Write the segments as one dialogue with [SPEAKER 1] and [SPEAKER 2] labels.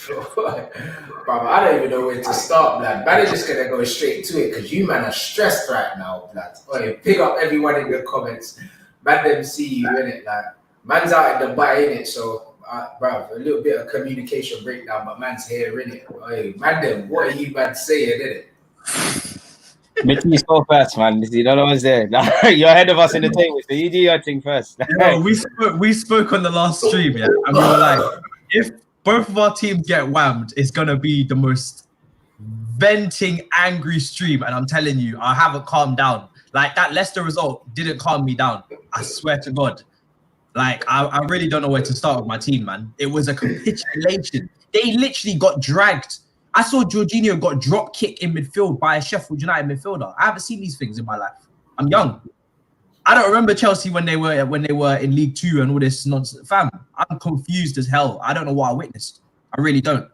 [SPEAKER 1] Bro, I don't even know where to start, blood. Man, I'm just gonna go straight to it because you man are stressed right now, blood. Oi, pick up everyone in the comments. Man, them see you in it, like man's out in the buy in it. So, bro, a little bit of communication breakdown, but man's here in it. Oi, man, them, what are you man saying in it?
[SPEAKER 2] Matisse, go first, man. You don't know what's there. You're ahead of us in the table, so you do your thing first.
[SPEAKER 3] Yo, we spoke on the last stream, yeah, and we were like, if both of our teams get whammed, it's gonna be the most venting, angry stream. And I'm telling you, I haven't calmed down. Like that Leicester result didn't calm me down. I swear to God. Like I really don't know where to start with my team, man. It was a capitulation. They literally got dragged. I saw Jorginho got drop kicked in midfield by a Sheffield United midfielder. I haven't seen these things in my life. I'm young. I don't remember Chelsea when they were in League Two and all this nonsense. Fam, I'm confused as hell. I don't know what I witnessed. I really don't.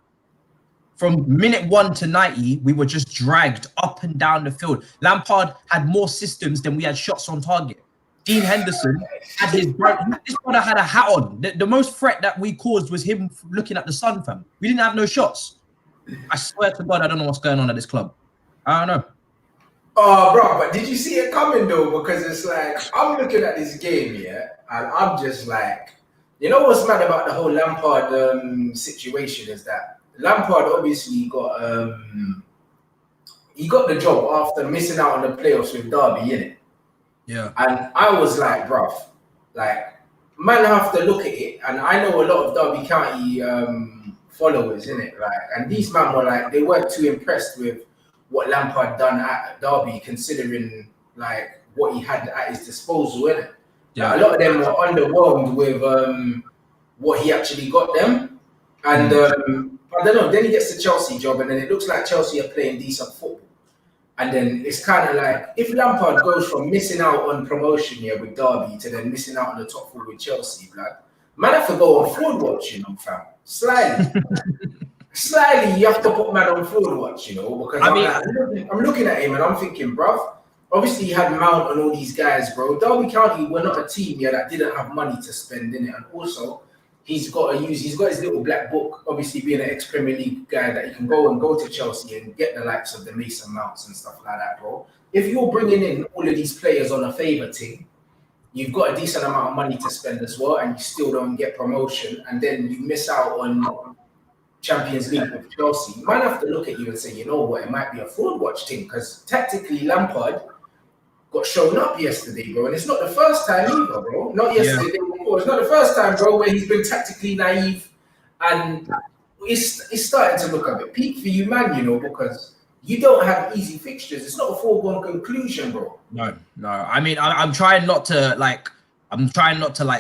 [SPEAKER 3] From minute 1 to 90, we were just dragged up and down the field. Lampard had more systems than we had shots on target. Dean Henderson had his brother had a hat on. The most threat that we caused was him looking at the sun, fam. We didn't have no shots. I swear to God, I don't know what's going on at this club. I don't know.
[SPEAKER 1] Oh, bro, but did you see it coming though? Because it's like I'm looking at this game, yeah, and I'm just like, you know what's mad about the whole Lampard situation is that Lampard obviously got he got the job after missing out on the playoffs with Derby, innit?
[SPEAKER 3] Yeah.
[SPEAKER 1] And I was like, bruv, like, man have to look at it. And I know a lot of Derby County followers, innit? Like, and these men were like, they weren't too impressed with what Lampard done at Derby, considering like what he had at his disposal, innit?
[SPEAKER 3] Yeah.
[SPEAKER 1] Like, a lot of them were underwhelmed with what he actually got them. And I don't know, then he gets the Chelsea job, and then it looks like Chelsea are playing decent football. And then it's kind of like, if Lampard goes from missing out on promotion here with Derby to then missing out on the top four with Chelsea, like, man have to go on fraud watch, you know, fam. Slightly. Slightly, you have to put man on fraud watch, you know, because I'm looking at him and I'm thinking, bruv, obviously he had Mount and all these guys, bro. Derby County were not a team here that didn't have money to spend in it. And also, he's got his little black book, obviously being an ex-Premier League guy, that he can go to Chelsea and get the likes of the Mason Mounts and stuff like that, bro. If you're bringing in all of these players on a favour team, you've got a decent amount of money to spend as well, and you still don't get promotion, and then you miss out on Champions League with Chelsea. You might have to look at you and say, you know what, it might be a fraud watch thing, because tactically Lampard got shown up yesterday, bro, and it's not the first time either, bro. Not yesterday, before. It's not the first time, bro, where he's been tactically naive, and it's starting to look a bit peak for you, man. You know, because you don't have easy fixtures. It's not a foregone conclusion, bro.
[SPEAKER 3] No. I mean, I'm trying not to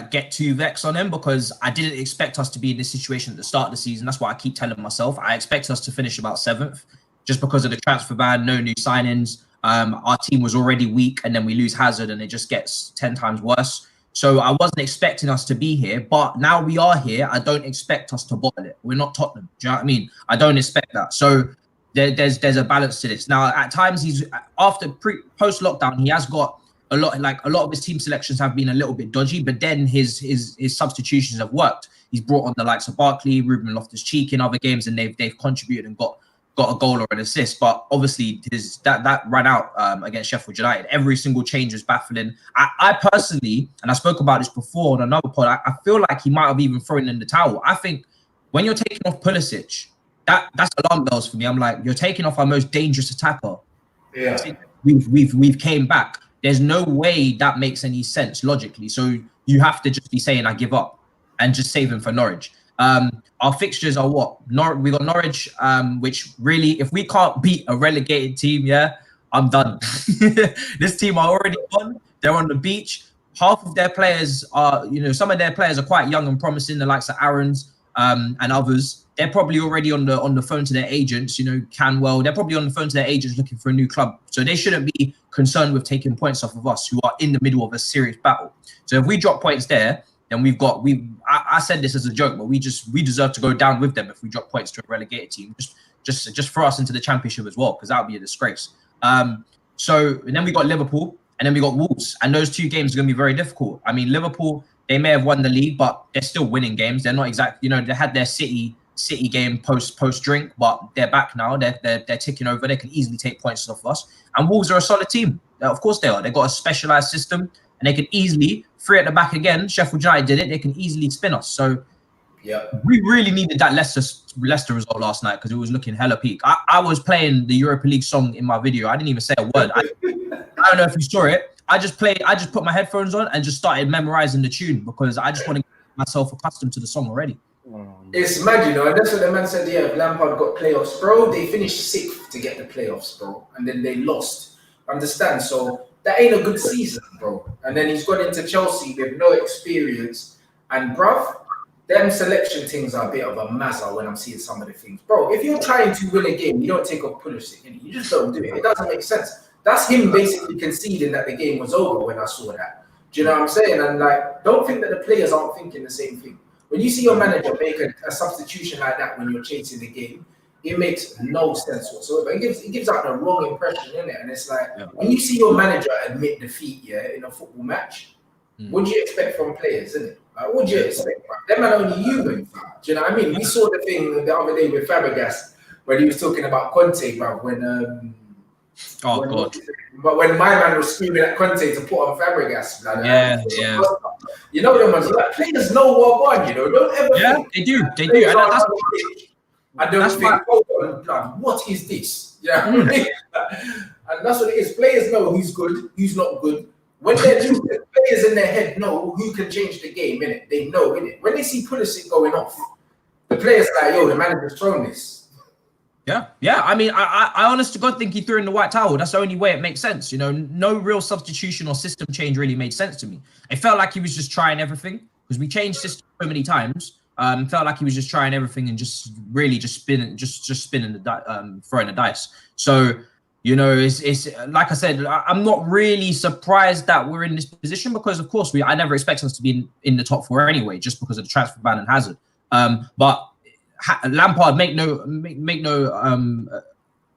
[SPEAKER 3] get too vexed on him, because I didn't expect us to be in this situation at the start of the season. That's why I keep telling myself I expect us to finish about 7th, just because of the transfer ban, no new signings. Our team was already weak, and then we lose Hazard, and it just gets 10 times worse. So I wasn't expecting us to be here, but now we are here. I don't expect us to bottle it. We're not Tottenham. Do you know what I mean? I don't expect that. So there's a balance to this. Now, at times, he's post lockdown, he has got a lot of his team selections have been a little bit dodgy, but then his substitutions have worked. He's brought on the likes of Barkley, Ruben Loftus-Cheek in other games, and they've contributed and got a goal or an assist. But obviously that ran out against Sheffield United. Every single change was baffling. I personally, and I spoke about this before on another pod, I feel like he might have even thrown in the towel. I think when you're taking off Pulisic, that's alarm bells for me. I'm like, you're taking off our most dangerous attacker.
[SPEAKER 1] Yeah.
[SPEAKER 3] We've came back. There's no way that makes any sense logically. So you have to just be saying, I give up, and just save him for Norwich. Our fixtures are what? We got Norwich, which really, if we can't beat a relegated team, yeah, I'm done. This team are already on. They're on the beach. Half of their players are, some of their players are quite young and promising, the likes of Aaron's and others. They're probably already on the phone to their agents, Canwell. They're probably on the phone to their agents looking for a new club. So they shouldn't be concerned with taking points off of us, who are in the middle of a serious battle. So if we drop points there, then I said this as a joke, but we deserve to go down with them if we drop points to a relegated team, just throw us into the championship as well, because that would be a disgrace. So and then we got Liverpool, and then we got Wolves, and those 2 games are going to be very difficult. I mean, Liverpool, they may have won the league, but they're still winning games. They're not exactly, they had their City City game post drink, but they're back now. They're ticking over. They can easily take points off us. And Wolves are a solid team. Of course they are. They've got a specialized system, and they can easily, three at the back again. Sheffield United did it. They can easily spin us. So we really needed that Leicester result last night because it was looking hella peak. I was playing the Europa League song in my video. I didn't even say a word. I don't know if you saw it. I just put my headphones on and just started memorizing the tune because I just want to get myself accustomed to the song already.
[SPEAKER 1] It's mad, you know, and that's what the man said. Yeah, if Lampard got playoffs, bro, they finished 6th to get the playoffs, bro, and then they lost. Understand? So that ain't a good season, bro. And then he's got into Chelsea with no experience, and bruv, them selection things are a bit of a mazza when I'm seeing some of the things. Bro, if you're trying to win a game, you don't take off Pulisic, you just don't do it. It doesn't make sense. That's him basically conceding that the game was over when I saw that. Do you know what I'm saying? And like, don't think that the players aren't thinking the same thing. When you see your manager make a substitution like that when you're chasing the game, it makes no sense whatsoever. It gives out the wrong impression, innit? And it's like, when you see your manager admit defeat, in a football match, what do you expect from players, isn't it? What do you expect? Them man only human. Do you know what I mean? We saw the thing the other day with Fabregas when he was talking about Conte, bro. But when my man was screaming at Conte to put on Fabregas, you know them ones. Like, players know what won. You know, don't ever. Think
[SPEAKER 3] they do.
[SPEAKER 1] I don't think. Hold on, blood. What is this? Yeah, and that's what it is. Players know who's good, who's not good. When they're losing, players in their head know who can change the game, innit? They know, innit? When they see Pulisic going off, the players like, yo, the manager's thrown this.
[SPEAKER 3] Yeah. I mean, I honest to God think he threw in the white towel. That's the only way it makes sense. You know, no real substitution or system change really made sense to me. It felt like he was just trying everything because we changed system so many times. Felt like he was just trying everything and just really just spinning, throwing the dice. So, you know, it's like I said, I'm not really surprised that we're in this position because, of course, I never expected us to be in the top 4 anyway, just because of the transfer ban and Hazard. But Lampard, make no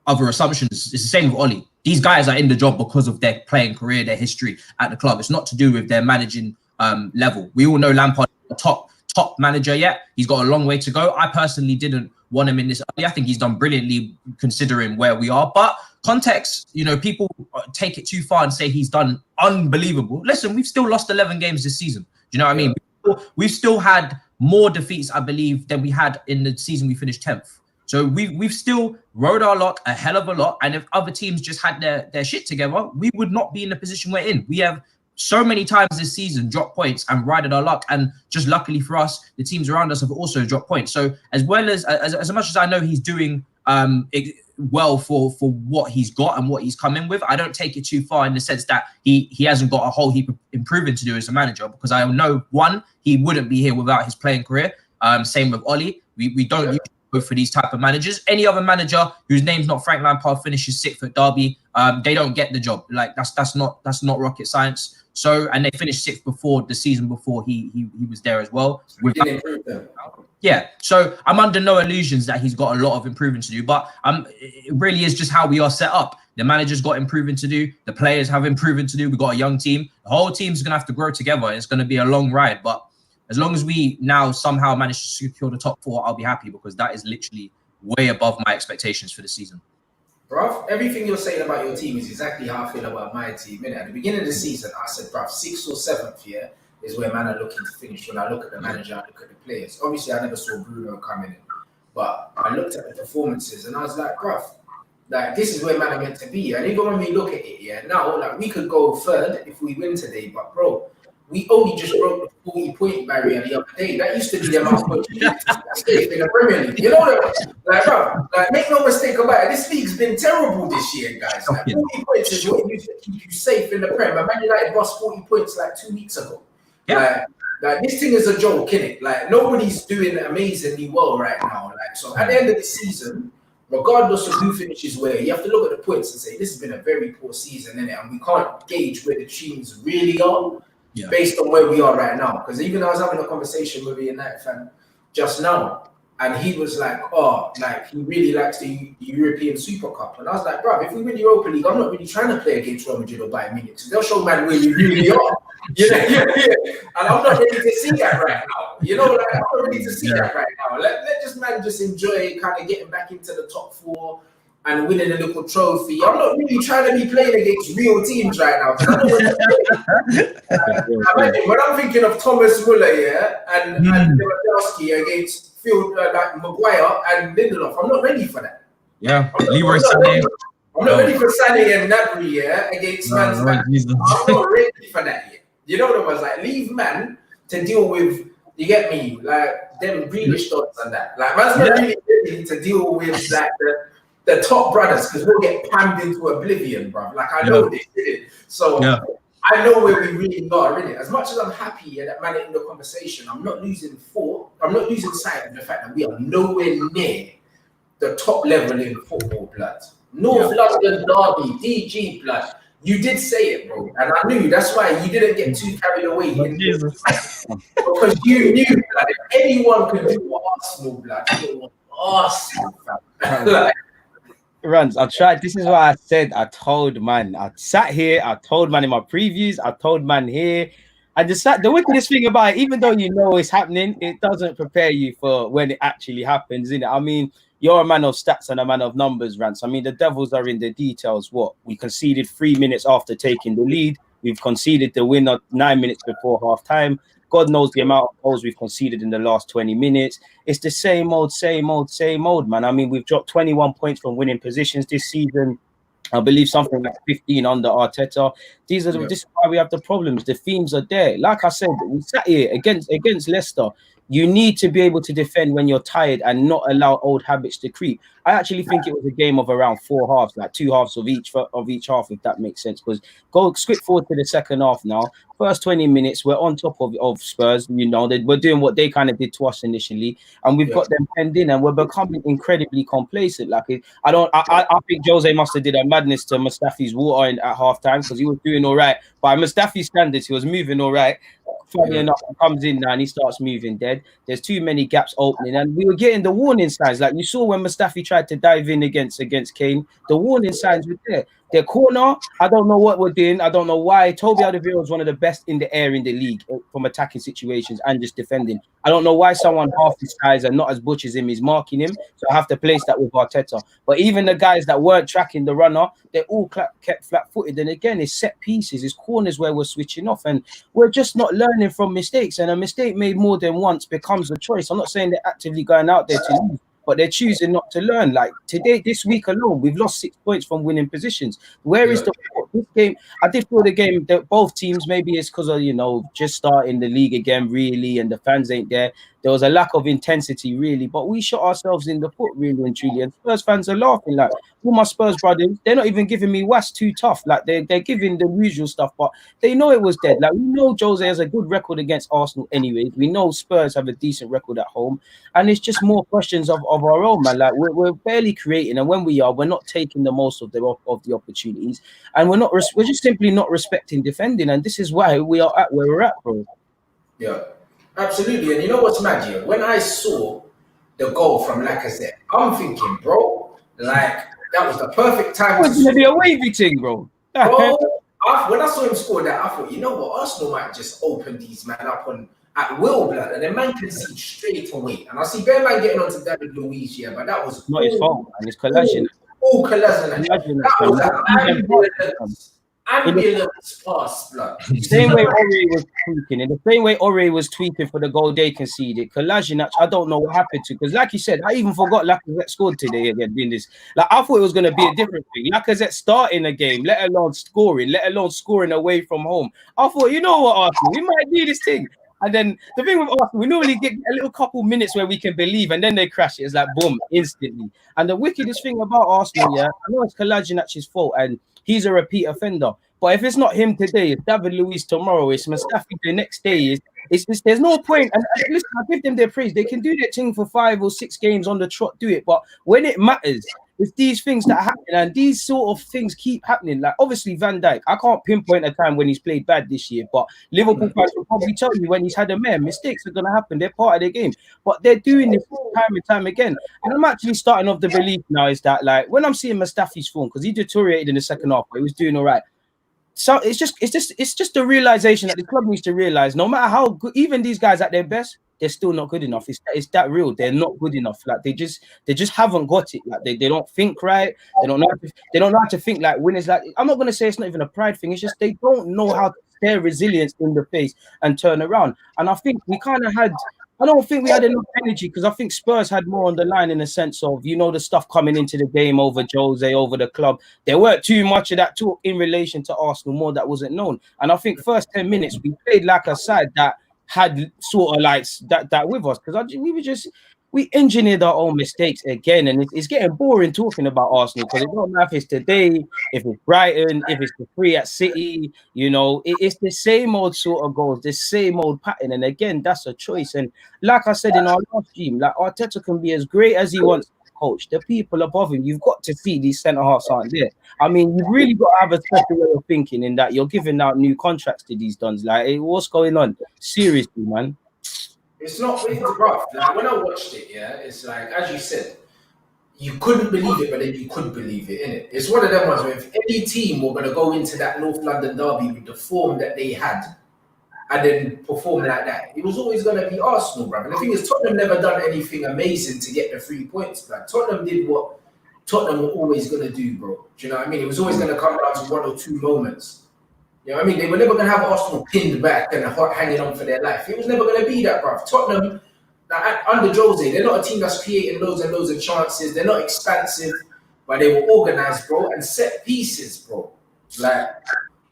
[SPEAKER 3] other assumptions. It's the same with Oli. These guys are in the job because of their playing career, their history at the club. It's not to do with their managing level. We all know Lampard is the top manager yet. He's got a long way to go. I personally didn't want him in this early. I think he's done brilliantly considering where we are. But context, you know, people take it too far and say he's done unbelievable. Listen, we've still lost 11 games this season. Do you know what I mean? We've still had more defeats, I believe, than we had in the season we finished 10th. So we've still rode our luck a hell of a lot. And if other teams just had their shit together, we would not be in the position we're in. We have so many times this season dropped points and ridden our luck. And just luckily for us, the teams around us have also dropped points. So as much as I know he's doing well for what he's got and what he's come in with, I don't take it too far in the sense that he hasn't got a whole heap of improving to do as a manager, because I know, one, he wouldn't be here without his playing career. Same with Oli. We don't usually go for these type of managers. Any other manager whose name's not Frank Lampard finishes 6th at Derby, they don't get the job. Like that's not rocket science. So, and they finished 6th before the season before he was there as well. Yeah, so I'm under no illusions that he's got a lot of improving to do, but it really is just how we are set up. The manager's got improving to do. The players have improving to do. We've got a young team. The whole team's going to have to grow together. It's going to be a long ride, but as long as we now somehow manage to secure the top 4, I'll be happy, because that is literally way above my expectations for the season.
[SPEAKER 1] Bruv, everything you're saying about your team is exactly how I feel about my team. At the beginning of the season, I said, bruv, 6th or 7th is where man are looking to finish. When I look at the manager, I look at the players. Obviously, I never saw Bruno coming in, but I looked at the performances and I was like, bruv, like, this is where man are meant to be. And even when we look at it, now, like, we could go 3rd if we win today, but bro, we only just broke the 40-point barrier the other day. That used to be the amount of in the Premier League. You know that? Like, bro, like, make no mistake about it. This league's been terrible this year, guys. Like, 40 points is what used to keep you safe in the Premier. Man United lost 40 points like 2 weeks ago. Yeah. Like this thing is a joke, innit? Like, nobody's doing amazingly well right now. Like, so at the end of the season, regardless of who finishes where, you have to look at the points and say, this has been a very poor season, innit? And we can't gauge where the teams really are. Yeah. Based on where we are right now. Because even I was having a conversation with a United fan just now, and he was like, he really likes the European Super Cup. And I was like, bro, if we win the Europa League, I'm not really trying to play against Real Madrid or Bayern Munich. So they'll show man where we really are. And I'm not ready to see that right now. You know, like, I'm not ready to see that right now. Let this man just enjoy kind of getting back into the top 4 and winning a little trophy. I'm not really trying to be playing against real teams right now because I know when I'm thinking of Thomas Muller, and Lewandowski against Phil, like Maguire and Lindelof, I'm not ready for that.
[SPEAKER 3] Yeah, Leroy Sané.
[SPEAKER 1] I'm not ready for Sané and Gnabry, against Man City. I'm not ready for that yet. You know what I was like? Leave man to deal with. You get me? Like them Grealish dots and that. Like man's not really ready to deal with like the top brothers because we'll get panned into oblivion, bro. Like I know this, so I know where we really are in it. As much as I'm happy that man in the conversation, I'm not losing sight of the fact that we are nowhere near the top level in football, blood. North London derby, DG, blood. You did say it, bro, and I knew that's why you didn't get too carried away. Because you knew that if anyone could do what Arsenal, blood, it was Arsenal, fam.
[SPEAKER 2] Rants, I tried. This is why I said I told man. I sat here. I told man in my previews. I told man here. I just sat. The wickedest thing about it, even though you know it's happening, it doesn't prepare you for when it actually happens. Innit? I mean, you're a man of stats and a man of numbers, Rants. I mean, the devils are in the details. What we conceded 3 minutes after taking the lead. We've conceded the winner 9 minutes before half time. God knows the amount of goals we've conceded in the last 20 minutes. It's the same old, man. I mean, we've dropped 21 points from winning positions this season. I believe something like 15 under Arteta. This is why we have the problems. The themes are there. Like I said, we sat here against Leicester. You need to be able to defend when you're tired and not allow old habits to creep. I actually think it was a game of around 4 halves, like 2 halves of each half, if that makes sense. Because go skip forward to the second half now. First 20 minutes, we're on top of Spurs. You know, we're doing what they kind of did to us initially, and we've got them penned in, and we're becoming incredibly complacent. Like I think Jose must have did a madness to Mustafi's water at halftime because he was doing all right. By Mustafi's standards, he was moving all right. Funny enough, he comes in now and he starts moving dead. There's too many gaps opening, and we were getting the warning signs. Like you saw when Mustafi tried to dive in against Kane, the warning signs were there. Their corner, I don't know what we're doing. I don't know why. Toby Alderweireld is one of the best in the air in the league from attacking situations and just defending. I don't know why someone half his size and not as butch as him is marking him. So I have to place that with Arteta. But even the guys that weren't tracking the runner, they're all kept flat-footed. And again, it's set pieces, it's corners where we're switching off, and we're just not learning from mistakes. And a mistake made more than once becomes a choice. I'm not saying they're actively going out there to lose, but they're choosing not to learn. Like today, this week alone, we've lost 6 points from winning positions. Where is this game? I did feel the game that both teams, maybe it's because of, just starting the league again, really, and the fans ain't there. There was a lack of intensity, really, but we shot ourselves in the foot, really and truly. And Spurs fans are laughing. Like, all my Spurs brothers, they're not even giving me what's too tough. Like, they're giving the usual stuff, but they know it was dead. Like, we know Jose has a good record against Arsenal anyway. We know Spurs have a decent record at home. And it's just more questions of our own, man. Like, we're barely creating. And when we are, we're not taking the most of the opportunities. And we're just simply not respecting defending. And this is why we are at where we're at, bro.
[SPEAKER 1] Yeah. Absolutely, and you know what's mad here? When I saw the goal from Lacazette, I'm thinking, bro, like that was the perfect time.
[SPEAKER 2] It's gonna be a wavy thing, bro.
[SPEAKER 1] When I saw him score that, I thought, you know what, Arsenal might just open these man up at will, blood, and the man can see straight away. And I see Bear Man getting onto David Luiz here, but that was
[SPEAKER 2] not his fault, and it's collision.
[SPEAKER 1] All collision. That was an ambulance pass, blood.
[SPEAKER 2] The same way Ori was tweaking, in the same way Ori was tweaking for the goal they conceded. Kolasinac, I don't know what happened to, because like you said, I even forgot Lacazette scored today again doing this. Like I thought it was going to be a different thing. Lacazette starting a game, let alone scoring away from home. I thought, you know what, Arsenal, we might do this thing. And then the thing with Arsenal, we normally get a little couple minutes where we can believe, and then they crash it. It's like boom, instantly. And the wickedest thing about Arsenal, I know it's Kolasinac's fault, and he's a repeat offender. But if it's not him today, it's David Luiz tomorrow, it's Mustafi the next day. There's no point. And listen, I give them their praise. They can do their thing for 5 or 6 games on the trot, do it. But when it matters, it's these things that happen, and these sort of things keep happening. Like obviously Van Dijk, I can't pinpoint a time when he's played bad this year, but Liverpool fans will probably tell you when he's had a mare. Mistakes are going to happen. They're part of the game. But they're doing this time and time again. And I'm actually starting off the belief now is that like when I'm seeing Mustafi's form, because he deteriorated in the second half, but he was doing all right. So it's just the realization that the club needs to realize no matter how good, even these guys at their best, they're still not good enough. It's that real. They're not good enough. Like they just haven't got it. Like they don't think right. They don't know how to think like winners. Like I'm not gonna say it's not even a pride thing. It's just they don't know how to stare resilience in the face and turn around. And I think we kind of had. I don't think we had enough energy because I think Spurs had more on the line in the sense of, the stuff coming into the game over Jose, over the club. There weren't too much of that talk in relation to Arsenal, more that wasn't known. And I think first 10 minutes, we played like a side that had sort of like that with us because we engineered our own mistakes again. And it's getting boring talking about Arsenal because it don't matter if it's today, if it's Brighton, if it's the 3 at City, it's the same old sort of goals, the same old pattern. And again, that's a choice. And like I said in our last team, like Arteta can be as great as he wants to coach. The people above him, you've got to see these centre halves aren't there. I mean, you've really got to have a special way of thinking in that you're giving out new contracts to these dons. Like, what's going on? Seriously, man.
[SPEAKER 1] It's not really rough. Like when I watched it, it's like, as you said, you couldn't believe it, but then you could believe it, innit? It's one of them ones where if any team were going to go into that North London derby with the form that they had and then perform like that, it was always going to be Arsenal, bro. And the thing is, Tottenham never done anything amazing to get the 3 points back. Tottenham did what Tottenham were always going to do, bro. Do you know what I mean? It was always going to come down to 1 or 2 moments. You know what I mean? They were never going to have Arsenal pinned back and hanging on for their life. It was never going to be that, bruv. Tottenham, under Jose, they're not a team that's creating loads and loads of chances. They're not expansive, but they were organised, bro, and set pieces, bro. Like,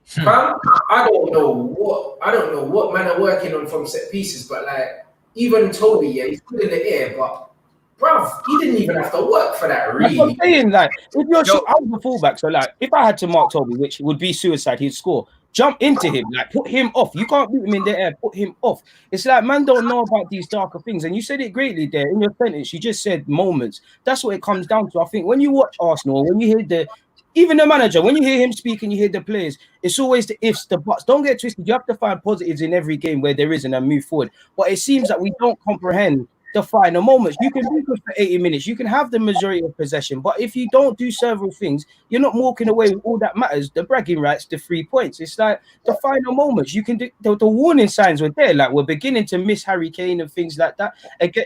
[SPEAKER 1] fam, I don't know what man are working on from set pieces, but like, even Toby, he's good in the air, but bruv, he didn't even have to work for that, really.
[SPEAKER 2] That's what I'm saying, like, if you're I was a fullback, so like, if I had to mark Toby, which would be suicide, he'd score. Jump into him, like put him off. You can't beat him in the air, put him off. It's like man don't know about these darker things. And you said it greatly there in your sentence. You just said moments. That's what it comes down to. I think when you watch Arsenal, when you hear even the manager, when you hear him speak and you hear the players, it's always the ifs, the buts. Don't get twisted. You have to find positives in every game where there isn't and move forward. But it seems that we don't comprehend the final moments. You can be good for 80 minutes. You can have the majority of possession. But if you don't do several things, you're not walking away with all that matters. The bragging rights, the 3 points. It's like the final moments. You can do the warning signs were there. Like we're beginning to miss Harry Kane and things like that. Again,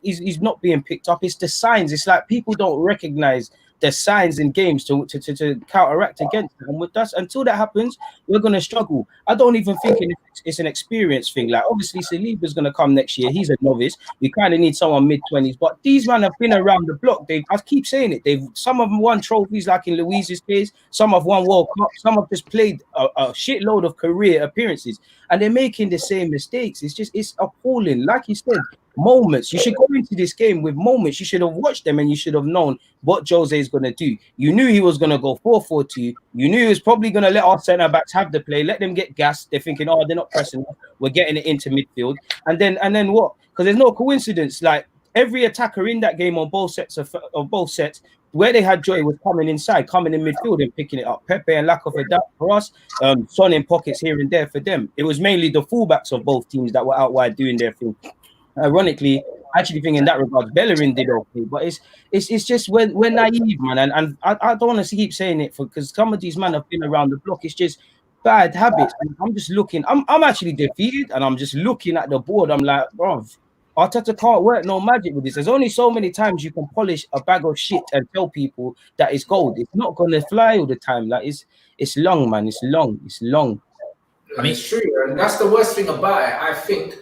[SPEAKER 2] he's not being picked up. It's the signs. It's like people don't recognize the signs in games to counteract against them. And with us, until that happens, we're going to struggle. I don't even think it's an experience thing. Like, obviously, Saliba's going to come next year. He's a novice. We kind of need someone mid-20s. But these men have been around the block. I keep saying it. Some of them won trophies, like in Luiz's case. Some have won World Cup. Some have just played a shitload of career appearances. And they're making the same mistakes. It's appalling. Like you said, moments. You should go into this game with moments. You should have watched them and you should have known what Jose is going to do. You knew he was going to go 4-4-2. You knew he was probably going to let our centre backs have the play, let them get gassed. They're thinking, oh, they're not pressing. We're getting it into midfield. And then what? Because there's no coincidence. Like every attacker in that game on both sets where they had Joy was coming inside, coming in midfield and picking it up. Pepe and lack of a doubt for us. Son in pockets here and there for them. It was mainly the fullbacks of both teams that were out wide doing their thing. Ironically, I actually think in that regard, Bellerin did okay, but it's just we're naive, man, and I don't want to keep saying it because some of these men have been around the block. It's just bad habits. I'm just looking. I'm actually defeated, and I'm just looking at the board. I'm like, bro, Arteta can't work no magic with this. There's only so many times you can polish a bag of shit and tell people that it's gold. It's not gonna fly all the time. Like it's long, man. It's long.
[SPEAKER 1] I mean, it's true, and that's the worst thing about it. I think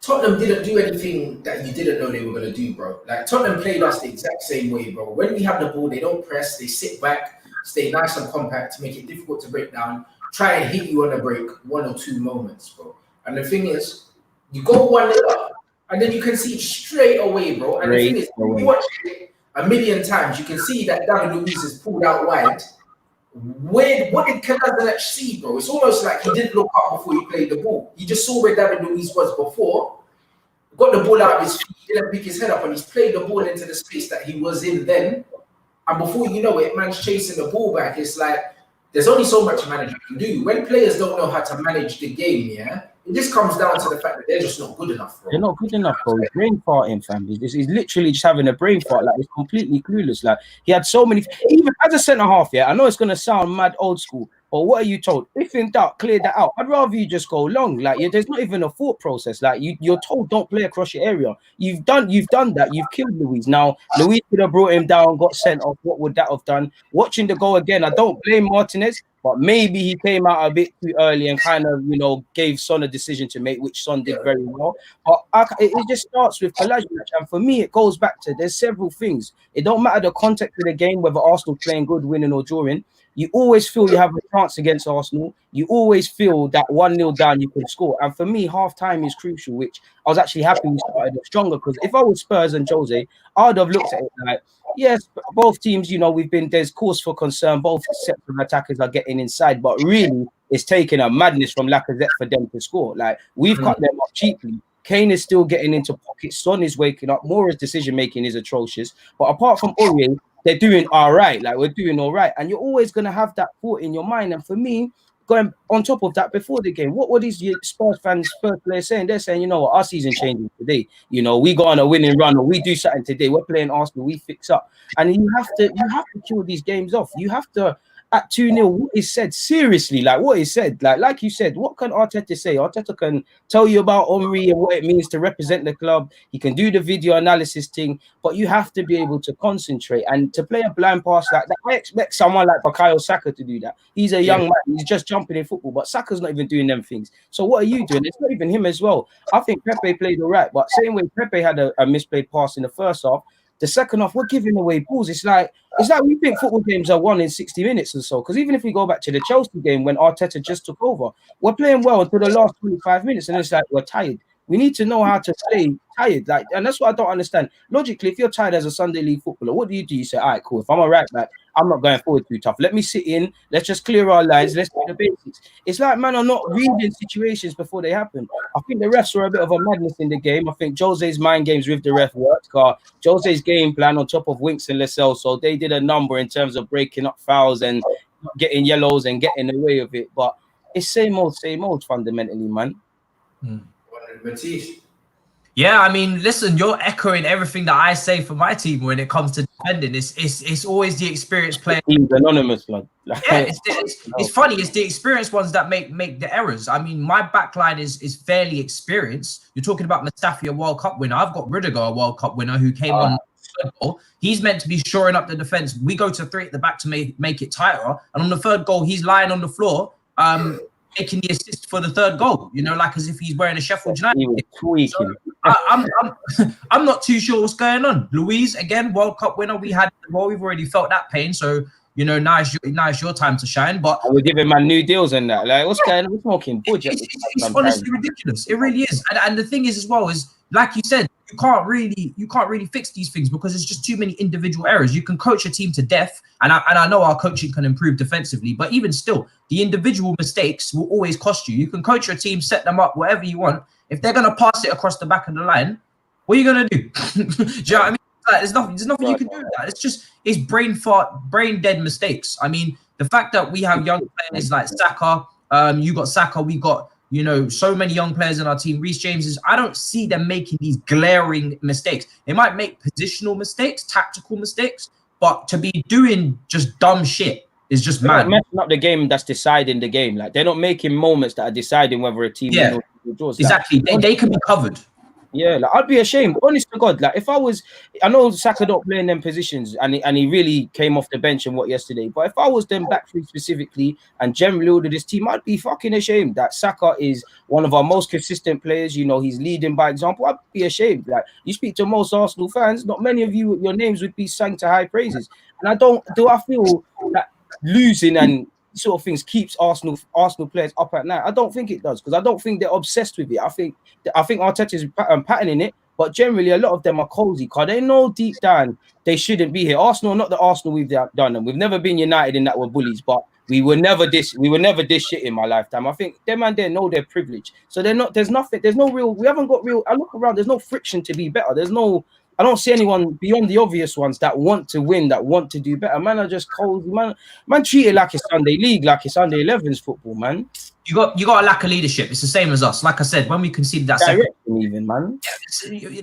[SPEAKER 1] Tottenham didn't do anything that you didn't know they were going to do, bro. Like, Tottenham played us the exact same way, bro. When we have the ball, they don't press. They sit back, stay nice and compact to make it difficult to break down, try and hit you on the break 1 or 2 moments, bro. And the thing is, you go 1-0 up, and then you can see it straight away, bro. And the thing is, you watch it a million times, you can see that David Luiz is pulled out wide. What did Canazalech see, bro? It's almost like he didn't look up before he played the ball. He just saw where David Luiz was before, got the ball out of his feet, didn't pick his head up, and he's played the ball into the space that he was in then. And before you know it, man's chasing the ball back. It's like there's only so much a manager can do. When players don't know how to manage the game, it just comes down to the fact that they're just not good enough, bro.
[SPEAKER 2] They're not good enough, bro. He's brain farting, fam. He's literally just having a brain fart. Like, he's completely clueless. Like, he had so many... Even as a centre-half, I know it's going to sound mad old school, or what are you told? If in doubt, clear that out. I'd rather you just go long. Like there's not even a thought process. Like you're told don't play across your area. You've done that. You've killed Luis. Now Luis could have brought him down, got sent off. What would that have done? Watching the goal again, I don't blame Martinez, but maybe he came out a bit too early and kind of, gave Son a decision to make, which Son did very well. But it just starts with Kolasinac, and for me, it goes back to there's several things. It don't matter the context of the game, whether Arsenal playing good, winning or drawing. You always feel you have a chance against Arsenal. You always feel that 1-0 down, you can score. And for me, half-time is crucial, which I was actually happy we started off stronger, because if I was Spurs and Jose, I would have looked at it like, yes, both teams, there's cause for concern. Both sets of attackers are getting inside, but really, it's taking a madness from Lacazette for them to score. Like, we've cut them up cheaply. Kane is still getting into pockets. Son is waking up. Mora's decision-making is atrocious. But apart from Aurier, they're doing all right. Like, we're doing all right. And you're always going to have that thought in your mind. And for me, going on top of that, before the game, what were these Spurs fans, Spurs players saying? They're saying, you know what, our season changing today. We go on a winning run, or we do something today. We're playing Arsenal, we fix up. And you have to kill these games off. You have to, at 2-0, what is said, seriously, like what is said, like you said, what can Arteta say? Arteta can tell you about Henry and what it means to represent the club. He can do the video analysis thing, but you have to be able to concentrate and to play a blind pass like that. I expect someone like Bukayo Saka to do that. He's a young man, he's just jumping in football, but Saka's not even doing them things. So what are you doing? It's not even him as well. I think Pepe played all right, but same way Pepe had a misplayed pass in the first half, the second half, we're giving away balls. It's like we think football games are won in 60 minutes or so. Because even if we go back to the Chelsea game when Arteta just took over, we're playing well until the last 25 minutes, and it's like we're tired. We need to know how to play tired. And that's what I don't understand. Logically, if you're tired as a Sunday league footballer, what do? You say, all right, cool. If I'm a right back, I'm not going forward too tough. Let me sit in. Let's just clear our lines. Let's do the basics. It's like, man, I'm not reading situations before they happen. I think the refs were a bit of a madness in the game. I think Jose's mind games with the ref worked. Jose's game plan on top of Winks and Lascelles, so they did a number in terms of breaking up fouls and getting yellows and getting away with it. But it's same old fundamentally, man.
[SPEAKER 1] Matisse.
[SPEAKER 3] Yeah, I mean, listen, you're echoing everything that I say for my team when it comes to defending. It's always the experienced player.
[SPEAKER 2] Team's anonymous, man.
[SPEAKER 3] Yeah, it's funny. It's the experienced ones that make the errors. I mean, my backline is fairly experienced. You're talking about Mustafi, a World Cup winner. I've got Rudiger, a World Cup winner, who came on. He's meant to be shoring up the defense. We go to 3 at the back to make it tighter, and on the third goal, he's lying on the floor. Taking the assist for the third goal, like as if he's wearing a Sheffield United. So I'm not too sure what's going on. Luis, again, World Cup winner. We've already felt that pain. So now it's your time to shine. But
[SPEAKER 2] we're giving man new deals and that. Like, what's going on? We're talking budget.
[SPEAKER 3] It's honestly ridiculous. It really is. And the thing is, as well, is like you said, you can't really fix these things because it's just too many individual errors. You can coach a team to death, and I know our coaching can improve defensively, but even still, the individual mistakes will always cost you. You can coach your team, set them up, whatever you want. If they're gonna pass it across the back of the line, what are you gonna do? Do you know what I mean? Like, there's nothing you can do with that. It's brain dead mistakes. I mean, the fact that we have young players like Saka, you got Saka, we got so many young players in our team. Reece James I don't see them making these glaring mistakes. They might make positional mistakes, tactical mistakes, but to be doing just dumb shit is just mad.
[SPEAKER 2] They're not messing up the game that's deciding the game. Like, they're not making moments that are deciding whether a team wins or draws.
[SPEAKER 3] Exactly. They can be covered.
[SPEAKER 2] Yeah, like, I'd be ashamed, honest to God. Like, if I know Saka don't play in them positions, and he really came off the bench and what yesterday. But if I was them back three specifically and generally ordered this team, I'd be fucking ashamed that Saka is one of our most consistent players. He's leading by example. I'd be ashamed. Like, you speak to most Arsenal fans, not many of you, your names would be sang to high praises. And I feel that losing and sort of things keeps Arsenal players up at night? I don't think it does, because I don't think they're obsessed with it. I think Arteta is patterning it, but generally a lot of them are cozy because they know deep down they shouldn't be here. Arsenal, not the Arsenal we've done, and we've never been United in that we're bullies, but we were never this shit in my lifetime. I think them and they know their privilege, so they're not. There's no real. We haven't got real. I look around. There's no friction to be better. There's no. I don't see anyone beyond the obvious ones that want to win, that want to do better. Man are just cold. Man treat it like it's Sunday League, like it's Sunday 11's football, man.
[SPEAKER 3] You got a lack of leadership. It's the same as us. Like I said, when we conceded that
[SPEAKER 2] Direction even, man.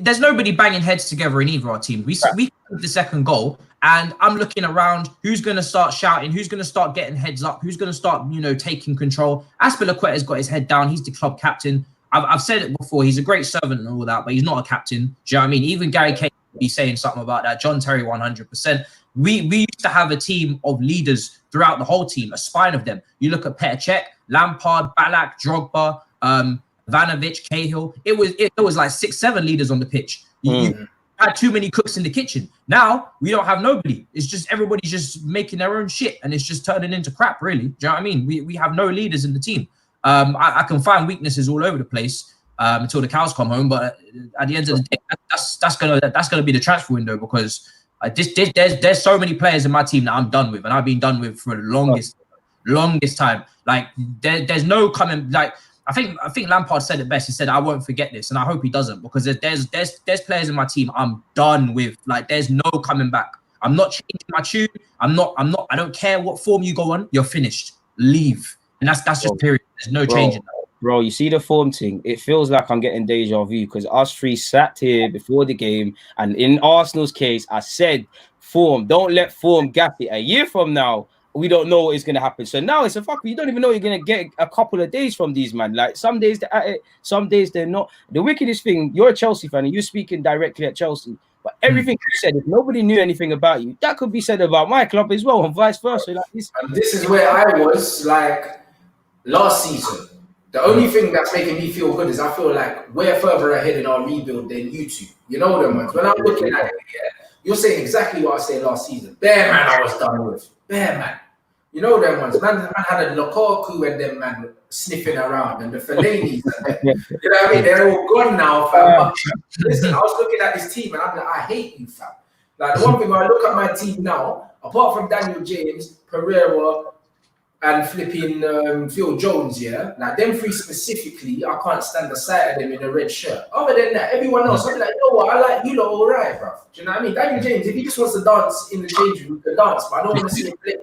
[SPEAKER 3] there's nobody banging heads together in either our teams. We conceded the second goal, and I'm looking around. Who's going to start shouting? Who's going to start getting heads up? Who's going to start, taking control? Aspilicueta's got his head down. He's the club captain. I've said it before. He's a great servant and all that, but he's not a captain. Do you know what I mean? Even Gary Kane would be saying something about that. John Terry, 100%. We used to have a team of leaders throughout the whole team, a spine of them. You look at Petr Cech, Lampard, Ballack, Drogba, Ivanovic, Cahill. It was like 6-7 leaders on the pitch. You had too many cooks in the kitchen. Now we don't have nobody. It's just everybody's just making their own shit, and it's just turning into crap. Really, do you know what I mean? We have no leaders in the team. I can find weaknesses all over the place until the cows come home. But at the end of the day, that's gonna be the transfer window, because there's so many players in my team that I'm done with, and I've been done with for the longest time. Like there's no coming. Like I think Lampard said it best. He said, "I won't forget this," and I hope he doesn't, because there's players in my team I'm done with. Like there's no coming back. I'm not changing my tune. I don't care what form you go on. You're finished. Leave. And that's just period. There's no changing that.
[SPEAKER 2] Bro, you see the form thing? It feels like I'm getting deja vu, because us three sat here before the game, and in Arsenal's case, I said, form, don't let form gap it. A year from now, we don't know what is going to happen. So now it's a fuck. You don't even know you're going to get a couple of days from these, man. Like some days they're at it, some days they're not. The wickedest thing, you're a Chelsea fan and you're speaking directly at Chelsea. But everything you said, if nobody knew anything about you, that could be said about my club as well, and vice versa. Like this.
[SPEAKER 1] And this is where I was like last season. The only thing that's making me feel good is I feel like we're further ahead in our rebuild than you two. You know them ones. When I'm looking at it, you're saying exactly what I said last season. Bare man, I was done with. Bare man. You know them ones. Man had a Lukaku and them man sniffing around, and the Fellaini's and them. You know what I mean? They're all gone now, fam. Listen, I was looking at this team and I'm like, I hate you, fam. Like the one thing when I look at my team now, apart from Daniel James, Pereira, and flipping Phil Jones, like them three specifically, I can't stand the sight of them in a red shirt. Other than that, everyone else, I'm like, you know what, I like you lot all right, bro. Do you know what I mean? Daniel James, if he just wants to dance in the change room, he can dance, but I don't want to see him play.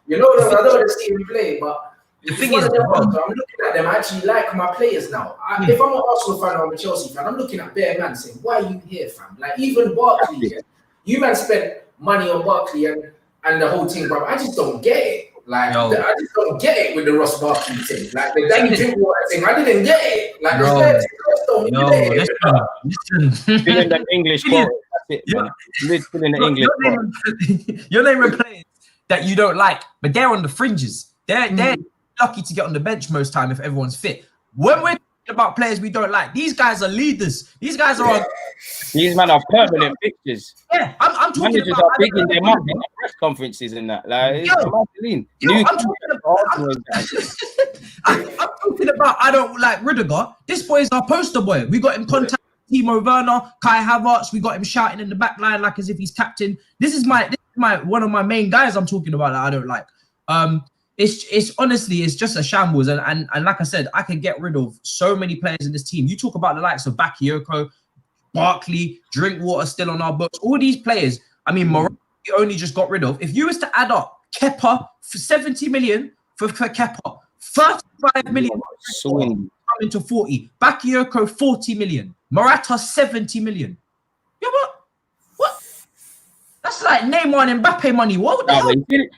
[SPEAKER 1] You know, I don't want to see him play, but the thing is, I'm looking at them, I actually like my players now. If I'm an Arsenal fan or I'm a Chelsea fan, I'm looking at bare man saying, why are you here, fam? Like even Barkley, you man spent money on Barkley and the whole thing, bro. I just don't get it. Like I just don't get it with the Ross Barkley thing. Like the Danny Drinkwater thing, I didn't get it. Like the Spurs don't get it.
[SPEAKER 2] Listen. Still in the English quote. That's it, man. Still in the English quote.
[SPEAKER 3] You're naming players that you don't like, but they're on the fringes. They're lucky to get on the bench most time if everyone's fit. When we're talking about players we don't like, these guys are leaders. These guys are on.
[SPEAKER 2] These men are permanent fixtures.
[SPEAKER 3] Yeah, I'm talking
[SPEAKER 2] managers
[SPEAKER 3] about.
[SPEAKER 2] Are big in their market, press conferences and that. Like,
[SPEAKER 3] I'm talking about. I don't like Rudiger. This boy is our poster boy. We got him contact Timo Werner, Kai Havertz. We got him shouting in the back line like as if he's captain. This is my one of my main guys I'm talking about that I don't like. It's honestly, it's just a shambles. And like I said, I can get rid of so many players in this team. You talk about the likes of Bakayoko, Barkley, Drinkwater still on our books. All these players, I mean, Morocco only just got rid of. If you was to add up Kepa for 70 million for Kepa, 35 million coming to 40. Bakayoko 40 million. Morata 70 million. Yeah, what? That's like Neymar and Mbappe money. What the hell?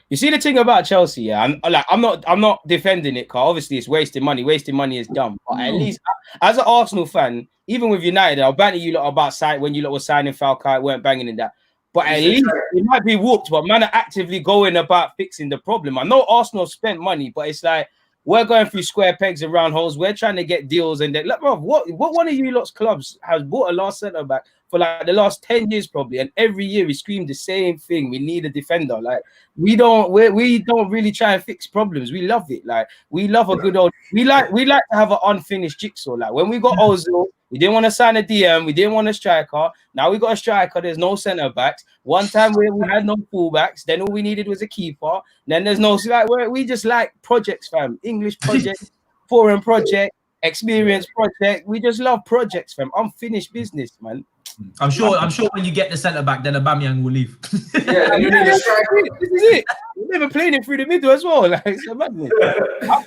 [SPEAKER 2] You see the thing about Chelsea, yeah. I'm not defending it, because obviously it's wasting money. Wasting money is dumb. But at least as an Arsenal fan, even with United, I'll banter you lot about when you lot were signing Falcao, weren't banging in that. But at least it might be whooped, but man are actively going about fixing the problem. I know Arsenal spent money, but it's like we're going through square pegs and round holes. We're trying to get deals, and look, bro, what one of you lot's clubs has bought a last centre back for like the last 10 years probably, and every year we scream the same thing: we need a defender. Like we don't really try and fix problems. We love it. Like we love a good old. We like to have an unfinished jigsaw. Like when we got Ozil, we didn't want to sign a DM. We didn't want a striker. Now we got a striker. There's no centre backs. One time we had no fullbacks. Then all we needed was a keeper. Then there's no we just like projects, fam. English project, foreign project, experience project. We just love projects, fam. Unfinished business, man.
[SPEAKER 3] I'm sure when you get the centre back, then Aubameyang will leave.
[SPEAKER 1] Yeah, then you need a striker.
[SPEAKER 2] This is it. We're never playing it through the middle as well. Like, it's a madness.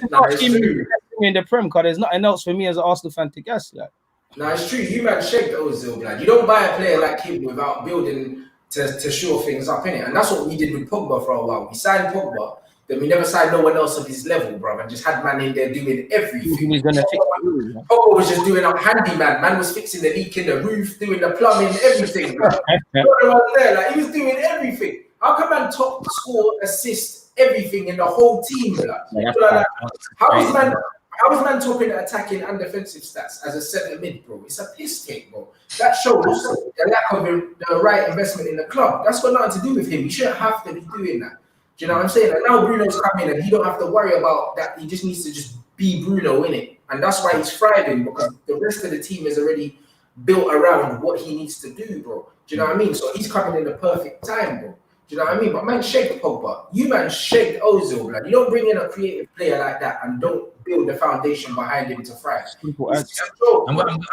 [SPEAKER 1] Nah, it's true.
[SPEAKER 2] In the Prem, because there's nothing else for me as an Arsenal fan to guess. Like,
[SPEAKER 1] No, it's true. You man shake Ozil, blood. You don't buy a player like him without building to shore things up, innit? And that's what we did with Pogba for a while. We signed Pogba, then we never signed no one else of his level, bro, and just had man in there doing everything.
[SPEAKER 2] He's gonna fix it.
[SPEAKER 1] Pogba was just doing up handyman. Man was fixing the leak in the roof, doing the plumbing, everything. Bro. There, like, he was doing everything. How come man top score, assist, everything in the whole team, blood? How is man topping the attacking and defensive stats as a centre mid, bro? It's a piss take, bro. That shows the lack of the right investment in the club. That's got nothing to do with him. He shouldn't have to be doing that. Do you know what I'm saying? Like, now Bruno's coming and he don't have to worry about that. He just needs to just be Bruno, innit? And that's why he's thriving, because the rest of the team is already built around what he needs to do, bro. Do you know what I mean? So he's coming in the perfect time, bro. Do you know what I mean? But man, shake Pogba. You man, shake Ozil, blood. You don't bring in a creative player like that and don't build the foundation behind him to thrive.
[SPEAKER 3] And